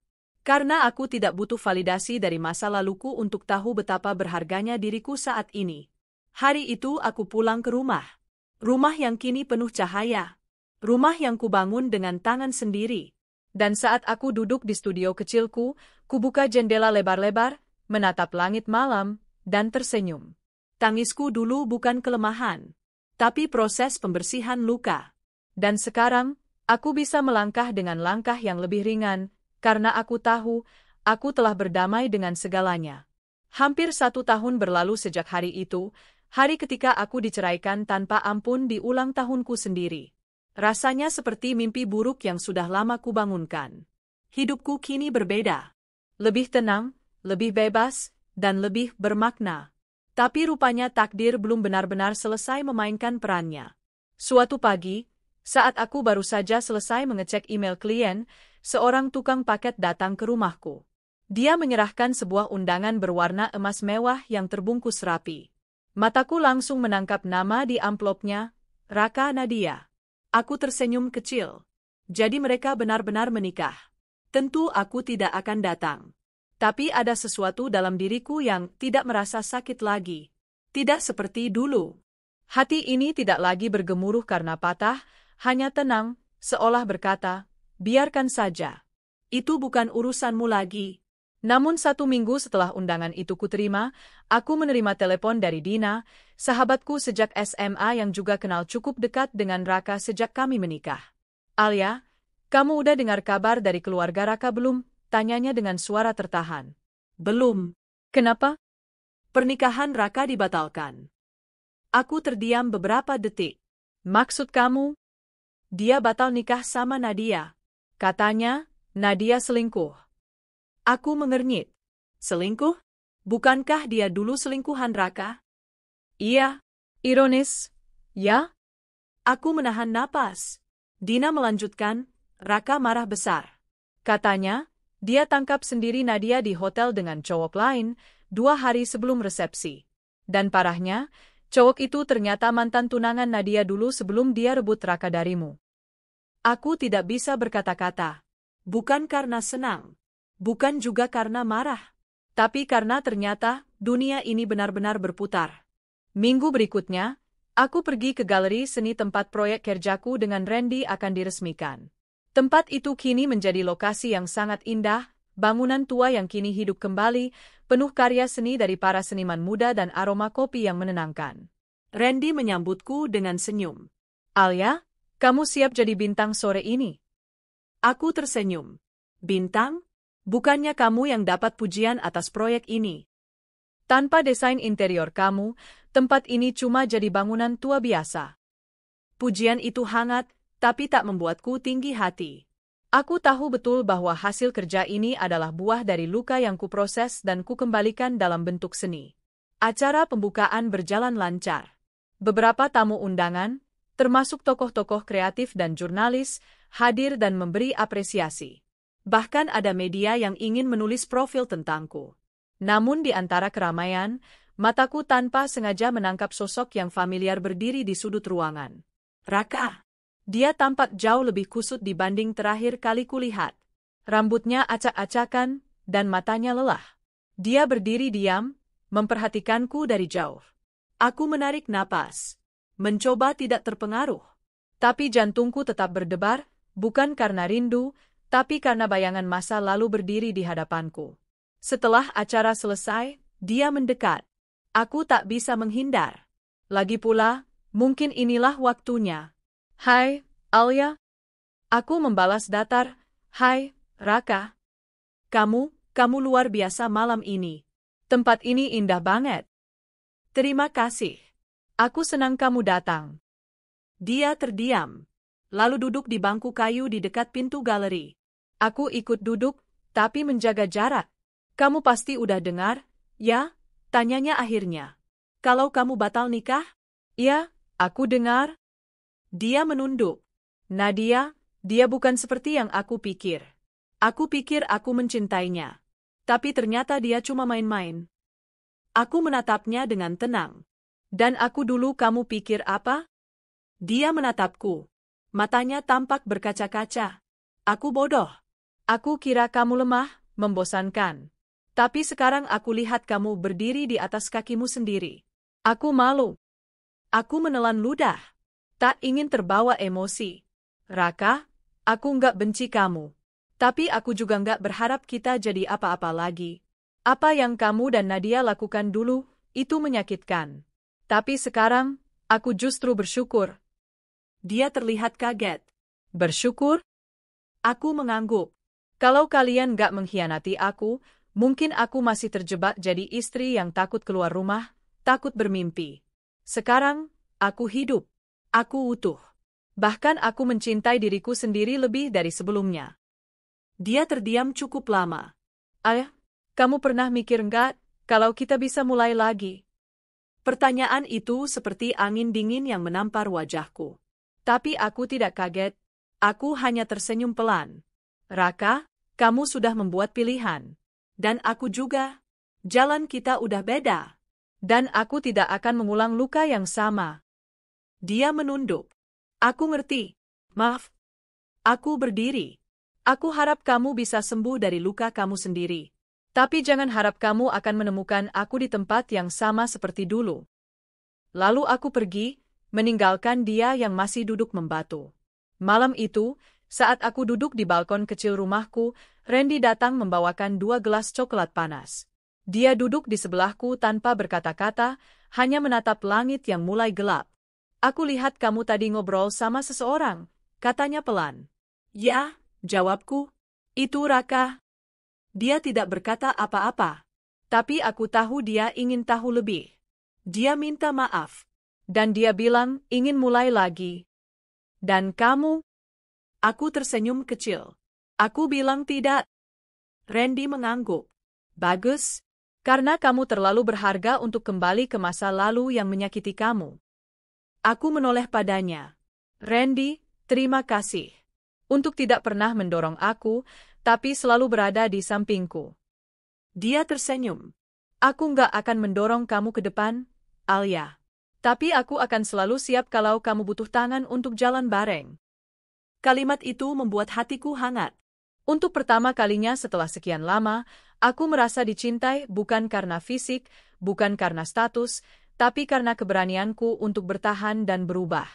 Karena aku tidak butuh validasi dari masa laluku untuk tahu betapa berharganya diriku saat ini. Hari itu aku pulang ke rumah. Rumah yang kini penuh cahaya. Rumah yang kubangun dengan tangan sendiri. Dan saat aku duduk di studio kecilku, kubuka jendela lebar-lebar, menatap langit malam, dan tersenyum. Tangisku dulu bukan kelemahan, tapi proses pembersihan luka. Dan sekarang, aku bisa melangkah dengan langkah yang lebih ringan, karena aku tahu, aku telah berdamai dengan segalanya. Hampir 1 tahun berlalu sejak hari itu, hari ketika aku diceraikan tanpa ampun di ulang tahunku sendiri. Rasanya seperti mimpi buruk yang sudah lama kubangunkan. Hidupku kini berbeda. Lebih tenang, lebih bebas, dan lebih bermakna. Tapi rupanya takdir belum benar-benar selesai memainkan perannya. Suatu pagi, saat aku baru saja selesai mengecek email klien, seorang tukang paket datang ke rumahku. Dia menyerahkan sebuah undangan berwarna emas mewah yang terbungkus rapi. Mataku langsung menangkap nama di amplopnya, Raka Nadia. Aku tersenyum kecil. Jadi mereka benar-benar menikah. Tentu aku tidak akan datang. Tapi ada sesuatu dalam diriku yang tidak merasa sakit lagi. Tidak seperti dulu. Hati ini tidak lagi bergemuruh karena patah, hanya tenang, seolah berkata, "Biarkan saja. Itu bukan urusanmu lagi." Namun 1 minggu setelah undangan itu kuterima, aku menerima telepon dari Dina, sahabatku sejak SMA yang juga kenal cukup dekat dengan Raka sejak kami menikah. "Alia, kamu udah dengar kabar dari keluarga Raka belum?" Tanyanya dengan suara tertahan. "Belum." "Kenapa?" "Pernikahan Raka dibatalkan." Aku terdiam beberapa detik. "Maksud kamu?" "Dia batal nikah sama Nadia." Katanya, Nadia selingkuh. Aku mengernyit. Selingkuh? Bukankah dia dulu selingkuhan Raka? Iya. Ironis. Ya? Aku menahan napas. Dina melanjutkan, Raka marah besar. Katanya, dia tangkap sendiri Nadia di hotel dengan cowok lain 2 hari sebelum resepsi. Dan parahnya, cowok itu ternyata mantan tunangan Nadia dulu sebelum dia rebut Raka darimu. Aku tidak bisa berkata-kata. Bukan karena senang. Bukan juga karena marah. Tapi karena ternyata dunia ini benar-benar berputar. Minggu berikutnya, aku pergi ke galeri seni tempat proyek kerjaku dengan Randy akan diresmikan. Tempat itu kini menjadi lokasi yang sangat indah, bangunan tua yang kini hidup kembali, penuh karya seni dari para seniman muda dan aroma kopi yang menenangkan. Randy menyambutku dengan senyum. Alia, kamu siap jadi bintang sore ini? Aku tersenyum. Bintang? Bukannya kamu yang dapat pujian atas proyek ini? Tanpa desain interior kamu, tempat ini cuma jadi bangunan tua biasa. Pujian itu hangat, tapi tak membuatku tinggi hati. Aku tahu betul bahwa hasil kerja ini adalah buah dari luka yang kuproses dan kukembalikan dalam bentuk seni. Acara pembukaan berjalan lancar. Beberapa tamu undangan, termasuk tokoh-tokoh kreatif dan jurnalis, hadir dan memberi apresiasi. Bahkan ada media yang ingin menulis profil tentangku. Namun di antara keramaian, mataku tanpa sengaja menangkap sosok yang familiar berdiri di sudut ruangan. Raka. Dia tampak jauh lebih kusut dibanding terakhir kali kulihat. Rambutnya acak-acakan, dan matanya lelah. Dia berdiri diam, memperhatikanku dari jauh. Aku menarik napas, mencoba tidak terpengaruh. Tapi jantungku tetap berdebar, bukan karena rindu, tapi karena bayangan masa lalu berdiri di hadapanku. Setelah acara selesai, dia mendekat. Aku tak bisa menghindar. Lagi pula, mungkin inilah waktunya. Hai, Alia. Aku membalas datar. Hai, Raka. Kamu luar biasa malam ini. Tempat ini indah banget. Terima kasih. Aku senang kamu datang. Dia terdiam, lalu duduk di bangku kayu di dekat pintu galeri. Aku ikut duduk, tapi menjaga jarak. Kamu pasti udah dengar, ya? Tanyanya akhirnya. Kalau kamu batal nikah? Iya, aku dengar. Dia menunduk. Nadia, dia bukan seperti yang aku pikir. Aku pikir aku mencintainya. Tapi ternyata dia cuma main-main. Aku menatapnya dengan tenang. Dan aku dulu kamu pikir apa? Dia menatapku. Matanya tampak berkaca-kaca. Aku bodoh. Aku kira kamu lemah, membosankan. Tapi sekarang aku lihat kamu berdiri di atas kakimu sendiri. Aku malu. Aku menelan ludah. Tak ingin terbawa emosi. Raka, aku nggak benci kamu. Tapi aku juga nggak berharap kita jadi apa-apa lagi. Apa yang kamu dan Nadia lakukan dulu, itu menyakitkan. Tapi sekarang, aku justru bersyukur. Dia terlihat kaget. Bersyukur? Aku mengangguk. Kalau kalian nggak mengkhianati aku, mungkin aku masih terjebak jadi istri yang takut keluar rumah, takut bermimpi. Sekarang, aku hidup. Aku utuh. Bahkan aku mencintai diriku sendiri lebih dari sebelumnya. Dia terdiam cukup lama. Ayah, kamu pernah mikir nggak, kalau kita bisa mulai lagi? Pertanyaan itu seperti angin dingin yang menampar wajahku. Tapi aku tidak kaget. Aku hanya tersenyum pelan. Raka, kamu sudah membuat pilihan. Dan aku juga. Jalan kita udah beda. Dan aku tidak akan mengulang luka yang sama. Dia menunduk. Aku ngerti. Maaf. Aku berdiri. Aku harap kamu bisa sembuh dari luka kamu sendiri. Tapi jangan harap kamu akan menemukan aku di tempat yang sama seperti dulu. Lalu aku pergi, meninggalkan dia yang masih duduk membatu. Malam itu, saat aku duduk di balkon kecil rumahku, Randy datang membawakan 2 gelas coklat panas. Dia duduk di sebelahku tanpa berkata-kata, hanya menatap langit yang mulai gelap. Aku lihat kamu tadi ngobrol sama seseorang, katanya pelan. Ya, jawabku. Itu Raka. Dia tidak berkata apa-apa. Tapi aku tahu dia ingin tahu lebih. Dia minta maaf. Dan dia bilang ingin mulai lagi. Dan kamu? Aku tersenyum kecil. Aku bilang tidak. Randy mengangguk. Bagus. Karena kamu terlalu berharga untuk kembali ke masa lalu yang menyakiti kamu. Aku menoleh padanya. Randy, terima kasih. Untuk tidak pernah mendorong aku, tapi selalu berada di sampingku. Dia tersenyum. Aku nggak akan mendorong kamu ke depan, Alia. Tapi aku akan selalu siap kalau kamu butuh tangan untuk jalan bareng. Kalimat itu membuat hatiku hangat. Untuk pertama kalinya setelah sekian lama, aku merasa dicintai bukan karena fisik, bukan karena status, tapi karena keberanianku untuk bertahan dan berubah.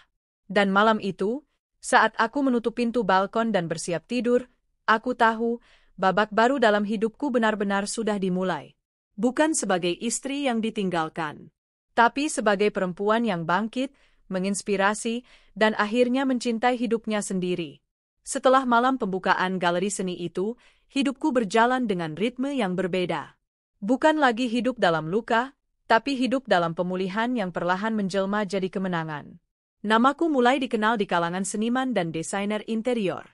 Dan malam itu, saat aku menutup pintu balkon dan bersiap tidur, aku tahu, babak baru dalam hidupku benar-benar sudah dimulai. Bukan sebagai istri yang ditinggalkan, tapi sebagai perempuan yang bangkit, menginspirasi, dan akhirnya mencintai hidupnya sendiri. Setelah malam pembukaan galeri seni itu, hidupku berjalan dengan ritme yang berbeda. Bukan lagi hidup dalam luka, tapi hidup dalam pemulihan yang perlahan menjelma jadi kemenangan. Namaku mulai dikenal di kalangan seniman dan desainer interior.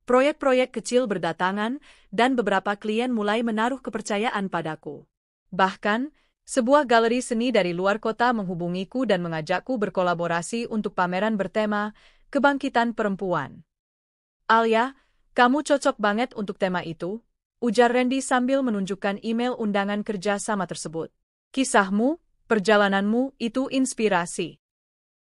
Proyek-proyek kecil berdatangan, dan beberapa klien mulai menaruh kepercayaan padaku. Bahkan, sebuah galeri seni dari luar kota menghubungiku dan mengajakku berkolaborasi untuk pameran bertema Kebangkitan Perempuan. Alia, kamu cocok banget untuk tema itu, ujar Randy sambil menunjukkan email undangan kerja sama tersebut. Kisahmu, perjalananmu, itu inspirasi.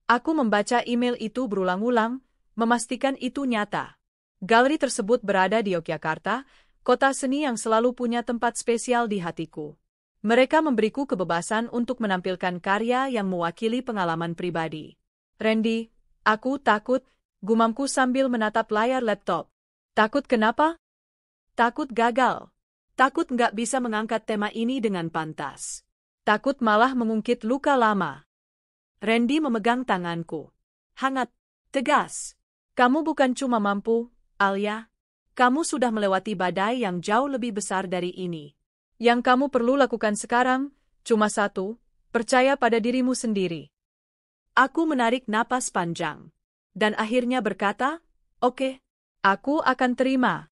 Aku membaca email itu berulang-ulang, memastikan itu nyata. Galeri tersebut berada di Yogyakarta, kota seni yang selalu punya tempat spesial di hatiku. Mereka memberiku kebebasan untuk menampilkan karya yang mewakili pengalaman pribadi. Randy, aku takut, gumamku sambil menatap layar laptop. Takut kenapa? Takut gagal. Takut nggak bisa mengangkat tema ini dengan pantas. Takut malah mengungkit luka lama. Randy memegang tanganku. Hangat, tegas. Kamu bukan cuma mampu, Alia. Kamu sudah melewati badai yang jauh lebih besar dari ini. Yang kamu perlu lakukan sekarang, cuma satu, percaya pada dirimu sendiri. Aku menarik napas panjang. Dan akhirnya berkata, oke, aku akan terima.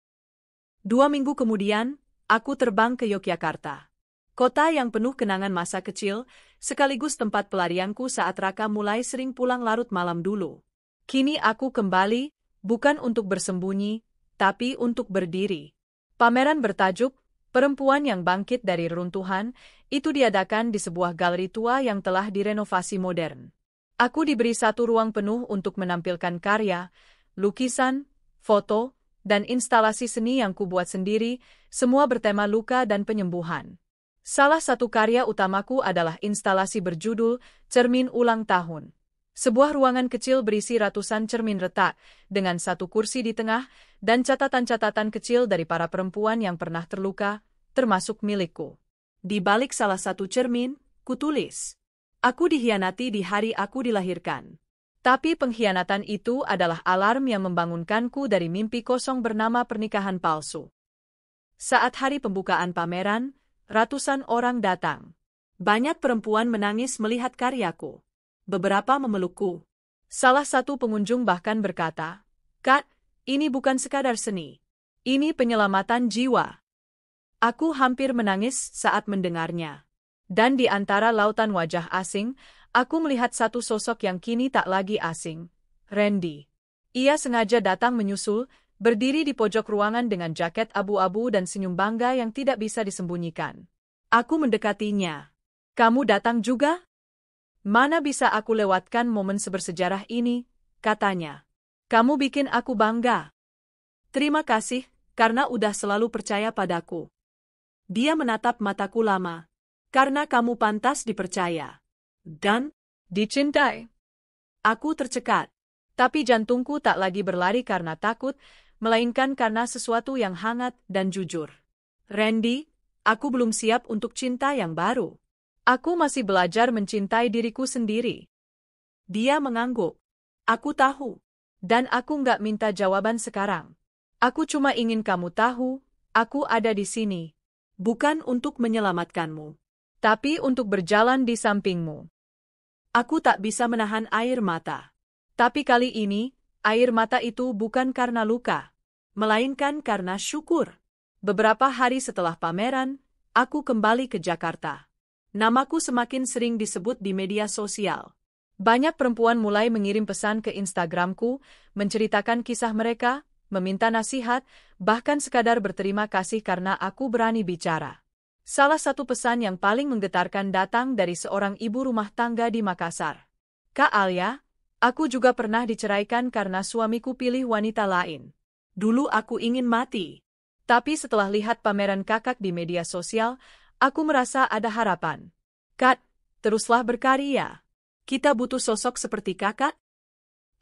2 minggu kemudian, aku terbang ke Yogyakarta. Kota yang penuh kenangan masa kecil, sekaligus tempat pelarianku saat Raka mulai sering pulang larut malam dulu. Kini aku kembali, bukan untuk bersembunyi, tapi untuk berdiri. Pameran bertajuk Perempuan yang Bangkit dari Reruntuhan, itu diadakan di sebuah galeri tua yang telah direnovasi modern. Aku diberi satu ruang penuh untuk menampilkan karya, lukisan, foto, dan instalasi seni yang kubuat sendiri, semua bertema luka dan penyembuhan. Salah satu karya utamaku adalah instalasi berjudul Cermin Ulang Tahun. Sebuah ruangan kecil berisi ratusan cermin retak, dengan satu kursi di tengah, dan catatan-catatan kecil dari para perempuan yang pernah terluka, termasuk milikku. Di balik salah satu cermin, kutulis, aku dikhianati di hari aku dilahirkan. Tapi pengkhianatan itu adalah alarm yang membangunkanku dari mimpi kosong bernama pernikahan palsu. Saat hari pembukaan pameran, ratusan orang datang. Banyak perempuan menangis melihat karyaku. Beberapa memelukku. Salah satu pengunjung bahkan berkata, "Kak, ini bukan sekadar seni. Ini penyelamatan jiwa." Aku hampir menangis saat mendengarnya. Dan di antara lautan wajah asing, aku melihat satu sosok yang kini tak lagi asing. Randy. Ia sengaja datang menyusul, berdiri di pojok ruangan dengan jaket abu-abu dan senyum bangga yang tidak bisa disembunyikan. Aku mendekatinya. "Kamu datang juga? Mana bisa aku lewatkan momen sebersejarah ini," katanya. "Kamu bikin aku bangga." Terima kasih, karena udah selalu percaya padaku. Dia menatap mataku lama. Karena kamu pantas dipercaya. Dan dicintai. Aku tercekat. Tapi jantungku tak lagi berlari karena takut, melainkan karena sesuatu yang hangat dan jujur. Randy, aku belum siap untuk cinta yang baru. Aku masih belajar mencintai diriku sendiri. Dia mengangguk. Aku tahu. Dan aku nggak minta jawaban sekarang. Aku cuma ingin kamu tahu, aku ada di sini. Bukan untuk menyelamatkanmu, tapi untuk berjalan di sampingmu. Aku tak bisa menahan air mata. Tapi kali ini, air mata itu bukan karena luka, melainkan karena syukur. Beberapa hari setelah pameran, aku kembali ke Jakarta. Namaku semakin sering disebut di media sosial. Banyak perempuan mulai mengirim pesan ke Instagramku, menceritakan kisah mereka, meminta nasihat, bahkan sekadar berterima kasih karena aku berani bicara. Salah satu pesan yang paling menggetarkan datang dari seorang ibu rumah tangga di Makassar. Kak Alia, aku juga pernah diceraikan karena suamiku pilih wanita lain. Dulu aku ingin mati. Tapi setelah lihat pameran kakak di media sosial, aku merasa ada harapan. Kak, teruslah berkarya. Kita butuh sosok seperti kakak.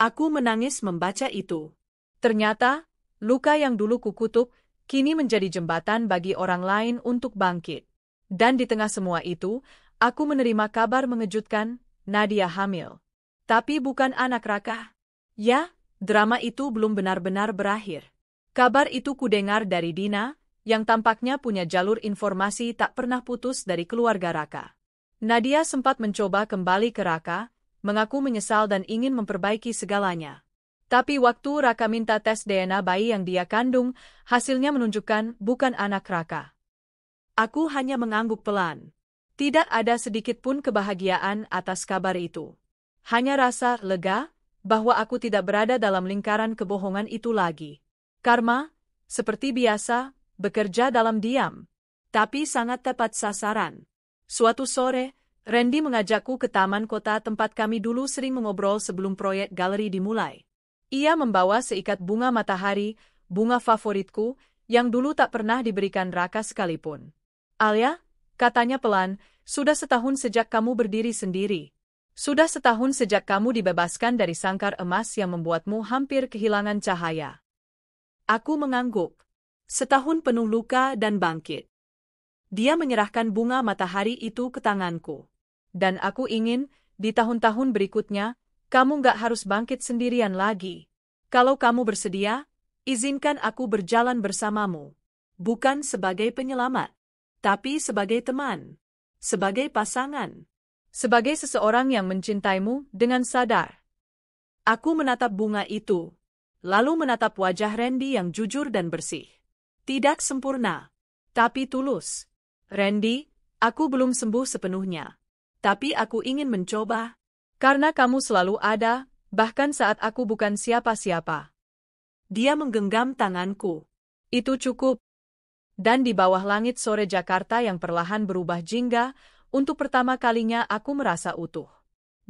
Aku menangis membaca itu. Ternyata, luka yang dulu kukutuk, kini menjadi jembatan bagi orang lain untuk bangkit. Dan di tengah semua itu, aku menerima kabar mengejutkan, Nadia hamil. Tapi bukan anak Raka. Ya, drama itu belum benar-benar berakhir. Kabar itu kudengar dari Dina, yang tampaknya punya jalur informasi tak pernah putus dari keluarga Raka. Nadia sempat mencoba kembali ke Raka, mengaku menyesal dan ingin memperbaiki segalanya. Tapi waktu Raka minta tes DNA bayi yang dia kandung, hasilnya menunjukkan bukan anak Raka. Aku hanya mengangguk pelan. Tidak ada sedikit pun kebahagiaan atas kabar itu. Hanya rasa lega bahwa aku tidak berada dalam lingkaran kebohongan itu lagi. Karma, seperti biasa, bekerja dalam diam, tapi sangat tepat sasaran. Suatu sore, Randy mengajakku ke taman kota tempat kami dulu sering mengobrol sebelum proyek galeri dimulai. Ia membawa seikat bunga matahari, bunga favoritku, yang dulu tak pernah diberikan Raka sekalipun. Alia, katanya pelan, sudah setahun sejak kamu berdiri sendiri. Sudah setahun sejak kamu dibebaskan dari sangkar emas yang membuatmu hampir kehilangan cahaya. Aku mengangguk. Setahun penuh luka dan bangkit. Dia menyerahkan bunga matahari itu ke tanganku. Dan aku ingin, di tahun-tahun berikutnya, kamu gak harus bangkit sendirian lagi. Kalau kamu bersedia, izinkan aku berjalan bersamamu. Bukan sebagai penyelamat, tapi sebagai teman, sebagai pasangan, sebagai seseorang yang mencintaimu dengan sadar. Aku menatap bunga itu, lalu menatap wajah Randy yang jujur dan bersih. Tidak sempurna, tapi tulus. Randy, aku belum sembuh sepenuhnya. Tapi aku ingin mencoba. Karena kamu selalu ada, bahkan saat aku bukan siapa-siapa. Dia menggenggam tanganku. Itu cukup. Dan di bawah langit sore Jakarta yang perlahan berubah jingga, untuk pertama kalinya aku merasa utuh.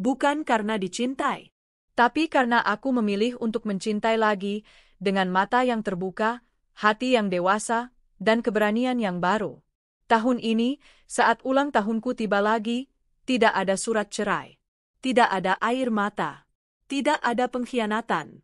Bukan karena dicintai, tapi karena aku memilih untuk mencintai lagi, dengan mata yang terbuka, hati yang dewasa, dan keberanian yang baru. Tahun ini, saat ulang tahunku tiba lagi, tidak ada surat cerai. Tidak ada air mata. Tidak ada pengkhianatan.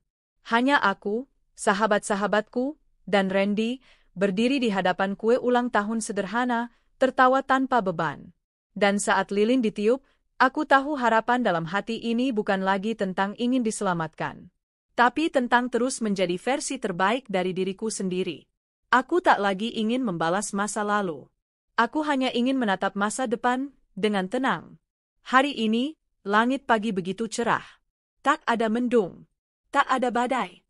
Hanya aku, sahabat-sahabatku, dan Randy, berdiri di hadapan kue ulang tahun sederhana, tertawa tanpa beban. Dan saat lilin ditiup, aku tahu harapan dalam hati ini bukan lagi tentang ingin diselamatkan, tapi tentang terus menjadi versi terbaik dari diriku sendiri. Aku tak lagi ingin membalas masa lalu. Aku hanya ingin menatap masa depan dengan tenang. Hari ini, langit pagi begitu cerah. Tak ada mendung. Tak ada badai.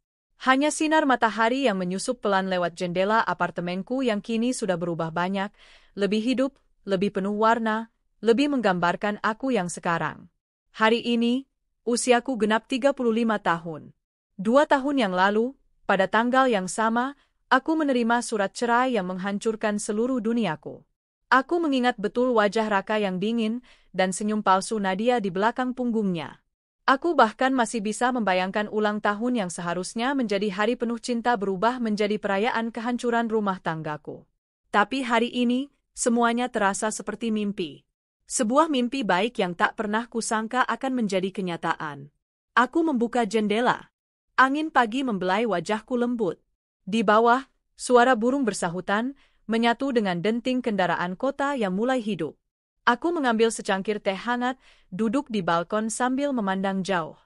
Hanya sinar matahari yang menyusup pelan lewat jendela apartemenku yang kini sudah berubah banyak, lebih hidup, lebih penuh warna, lebih menggambarkan aku yang sekarang. Hari ini, usiaku genap 35 tahun. 2 tahun yang lalu, pada tanggal yang sama, aku menerima surat cerai yang menghancurkan seluruh duniaku. Aku mengingat betul wajah Raka yang dingin dan senyum palsu Nadia di belakang punggungnya. Aku bahkan masih bisa membayangkan ulang tahun yang seharusnya menjadi hari penuh cinta berubah menjadi perayaan kehancuran rumah tanggaku. Tapi hari ini, semuanya terasa seperti mimpi. Sebuah mimpi baik yang tak pernah kusangka akan menjadi kenyataan. Aku membuka jendela. Angin pagi membelai wajahku lembut. Di bawah, suara burung bersahutan, menyatu dengan denting kendaraan kota yang mulai hidup. Aku mengambil secangkir teh hangat, duduk di balkon sambil memandang jauh.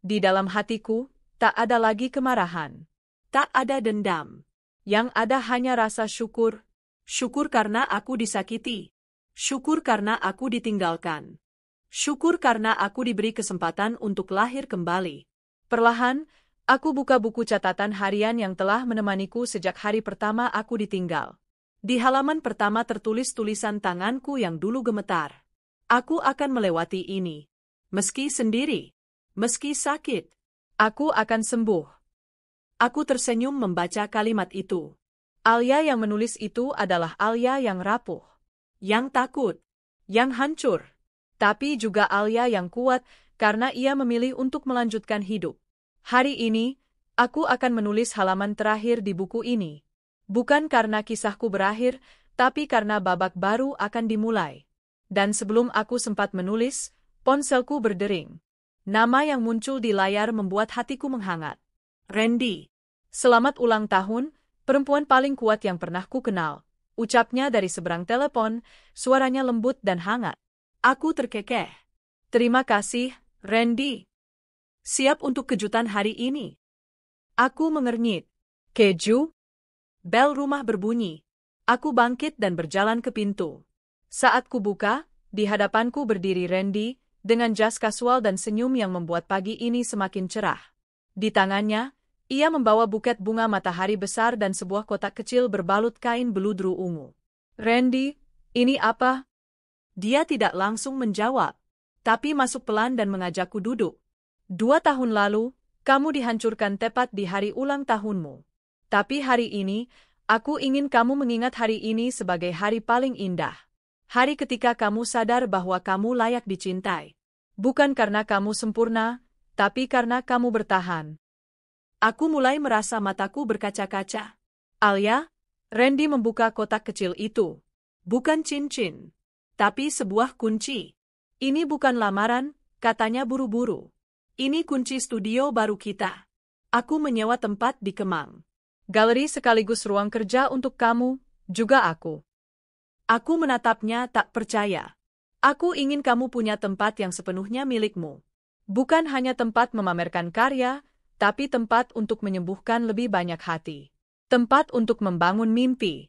Di dalam hatiku, tak ada lagi kemarahan. Tak ada dendam. Yang ada hanya rasa syukur. Syukur karena aku disakiti. Syukur karena aku ditinggalkan. Syukur karena aku diberi kesempatan untuk lahir kembali. Perlahan, Aku buka buku catatan harian yang telah menemaniku sejak hari pertama aku ditinggal. Di halaman pertama tertulis tulisan tanganku yang dulu gemetar. Aku akan melewati ini. Meski sendiri. Meski sakit. Aku akan sembuh. Aku tersenyum membaca kalimat itu. Alia yang menulis itu adalah Alia yang rapuh. Yang takut. Yang hancur. Tapi juga Alia yang kuat karena ia memilih untuk melanjutkan hidup. Hari ini, aku akan menulis halaman terakhir di buku ini. Bukan karena kisahku berakhir, tapi karena babak baru akan dimulai. Dan sebelum aku sempat menulis, ponselku berdering. Nama yang muncul di layar membuat hatiku menghangat. Randy. Selamat ulang tahun, perempuan paling kuat yang pernah ku kenal. Ucapnya dari seberang telepon, suaranya lembut dan hangat. Aku terkekeh. Terima kasih, Randy. Siap untuk kejutan hari ini. Aku mengernyit. Keju? Bel rumah berbunyi. Aku bangkit dan berjalan ke pintu. Saat ku buka, di hadapanku berdiri Randy, dengan jas kasual dan senyum yang membuat pagi ini semakin cerah. Di tangannya, ia membawa buket bunga matahari besar dan sebuah kotak kecil berbalut kain beludru ungu. Randy, ini apa? Dia tidak langsung menjawab, tapi masuk pelan dan mengajakku duduk. 2 tahun lalu, kamu dihancurkan tepat di hari ulang tahunmu. Tapi hari ini, aku ingin kamu mengingat hari ini sebagai hari paling indah. Hari ketika kamu sadar bahwa kamu layak dicintai. Bukan karena kamu sempurna, tapi karena kamu bertahan. Aku mulai merasa mataku berkaca-kaca. Alia, Randy membuka kotak kecil itu. Bukan cincin, tapi sebuah kunci. Ini bukan lamaran, katanya buru-buru. Ini kunci studio baru kita. Aku menyewa tempat di Kemang. Galeri sekaligus ruang kerja untuk kamu, juga aku. Aku menatapnya tak percaya. Aku ingin kamu punya tempat yang sepenuhnya milikmu. Bukan hanya tempat memamerkan karya, tapi tempat untuk menyembuhkan lebih banyak hati. Tempat untuk membangun mimpi.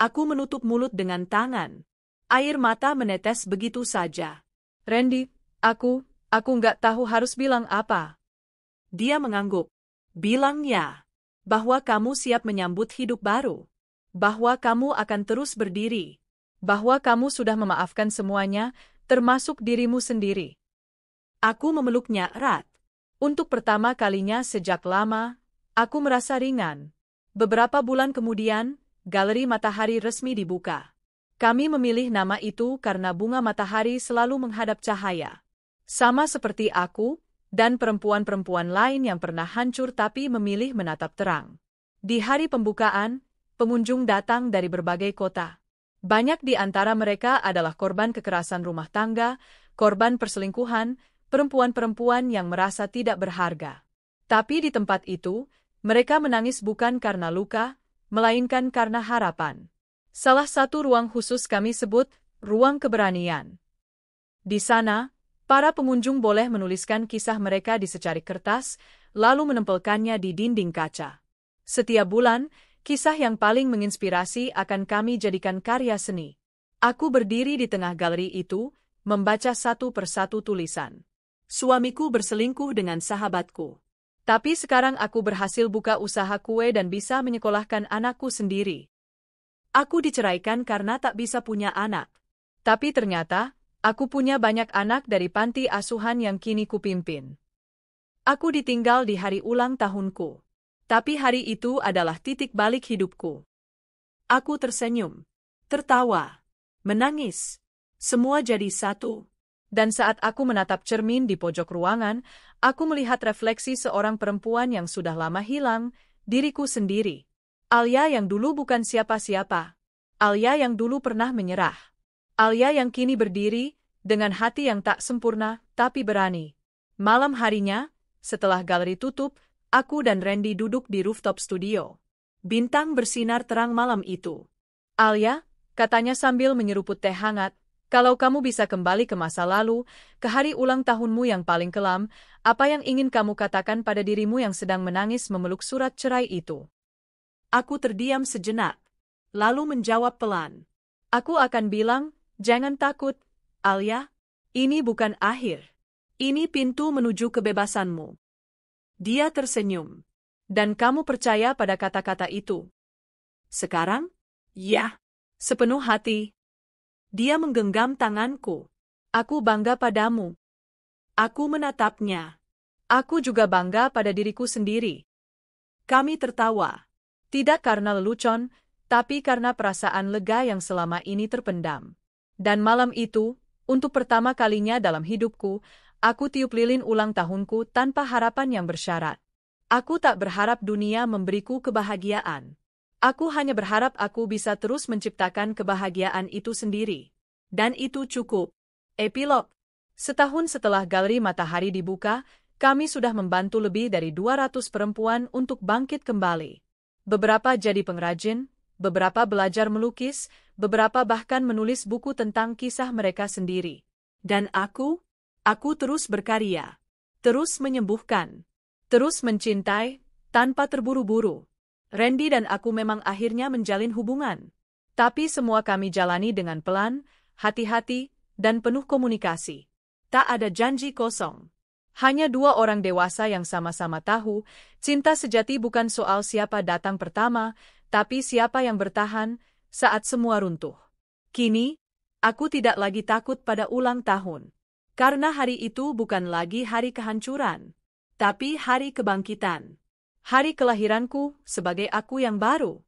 Aku menutup mulut dengan tangan. Air mata menetes begitu saja. Randy, aku nggak tahu harus bilang apa. Dia mengangguk. Bilang ya, bahwa kamu siap menyambut hidup baru. Bahwa kamu akan terus berdiri. Bahwa kamu sudah memaafkan semuanya, termasuk dirimu sendiri. Aku memeluknya erat. Untuk pertama kalinya sejak lama, aku merasa ringan. Beberapa bulan kemudian, Galeri Matahari resmi dibuka. Kami memilih nama itu karena bunga matahari selalu menghadap cahaya. Sama seperti aku, dan perempuan-perempuan lain yang pernah hancur tapi memilih menatap terang. Di hari pembukaan, pengunjung datang dari berbagai kota. Banyak di antara mereka adalah korban kekerasan rumah tangga, korban perselingkuhan, perempuan-perempuan yang merasa tidak berharga. Tapi di tempat itu, mereka menangis bukan karena luka, melainkan karena harapan. Salah satu ruang khusus kami sebut ruang keberanian. Di sana, para pengunjung boleh menuliskan kisah mereka di secarik kertas, lalu menempelkannya di dinding kaca. Setiap bulan, kisah yang paling menginspirasi akan kami jadikan karya seni. Aku berdiri di tengah galeri itu, membaca satu persatu tulisan. Suamiku berselingkuh dengan sahabatku. Tapi sekarang aku berhasil buka usaha kue dan bisa menyekolahkan anakku sendiri. Aku diceraikan karena tak bisa punya anak. Tapi ternyata, aku punya banyak anak dari panti asuhan yang kini kupimpin. Aku ditinggal di hari ulang tahunku. Tapi hari itu adalah titik balik hidupku. Aku tersenyum, tertawa, menangis. Semua jadi satu. Dan saat aku menatap cermin di pojok ruangan, aku melihat refleksi seorang perempuan yang sudah lama hilang, diriku sendiri. Alia yang dulu bukan siapa-siapa. Alia yang dulu pernah menyerah. Alia yang kini berdiri, dengan hati yang tak sempurna, tapi berani. Malam harinya, setelah galeri tutup, aku dan Randy duduk di rooftop studio. Bintang bersinar terang malam itu. Alia, katanya sambil menyeruput teh hangat, kalau kamu bisa kembali ke masa lalu, ke hari ulang tahunmu yang paling kelam, apa yang ingin kamu katakan pada dirimu yang sedang menangis memeluk surat cerai itu? Aku terdiam sejenak, lalu menjawab pelan. Aku akan bilang, jangan takut, Alia. Ini bukan akhir. Ini pintu menuju kebebasanmu. Dia tersenyum. Dan kamu percaya pada kata-kata itu? Sekarang? Ya. Sepenuh hati. Dia menggenggam tanganku. Aku bangga padamu. Aku menatapnya. Aku juga bangga pada diriku sendiri. Kami tertawa. Tidak karena lelucon, tapi karena perasaan lega yang selama ini terpendam. Dan malam itu, untuk pertama kalinya dalam hidupku, aku tiup lilin ulang tahunku tanpa harapan yang bersyarat. Aku tak berharap dunia memberiku kebahagiaan. Aku hanya berharap aku bisa terus menciptakan kebahagiaan itu sendiri. Dan itu cukup. Epilog. Setahun setelah Galeri Matahari dibuka, kami sudah membantu lebih dari 200 perempuan untuk bangkit kembali. Beberapa jadi pengrajin, beberapa belajar melukis, beberapa bahkan menulis buku tentang kisah mereka sendiri. Dan aku terus berkarya, terus menyembuhkan, terus mencintai, tanpa terburu-buru. Randy dan aku memang akhirnya menjalin hubungan. Tapi semua kami jalani dengan pelan, hati-hati, dan penuh komunikasi. Tak ada janji kosong. Hanya dua orang dewasa yang sama-sama tahu, cinta sejati bukan soal siapa datang pertama, tapi siapa yang bertahan saat semua runtuh. Kini, aku tidak lagi takut pada ulang tahun. Karena hari itu bukan lagi hari kehancuran, tapi hari kebangkitan. Hari kelahiranku sebagai aku yang baru.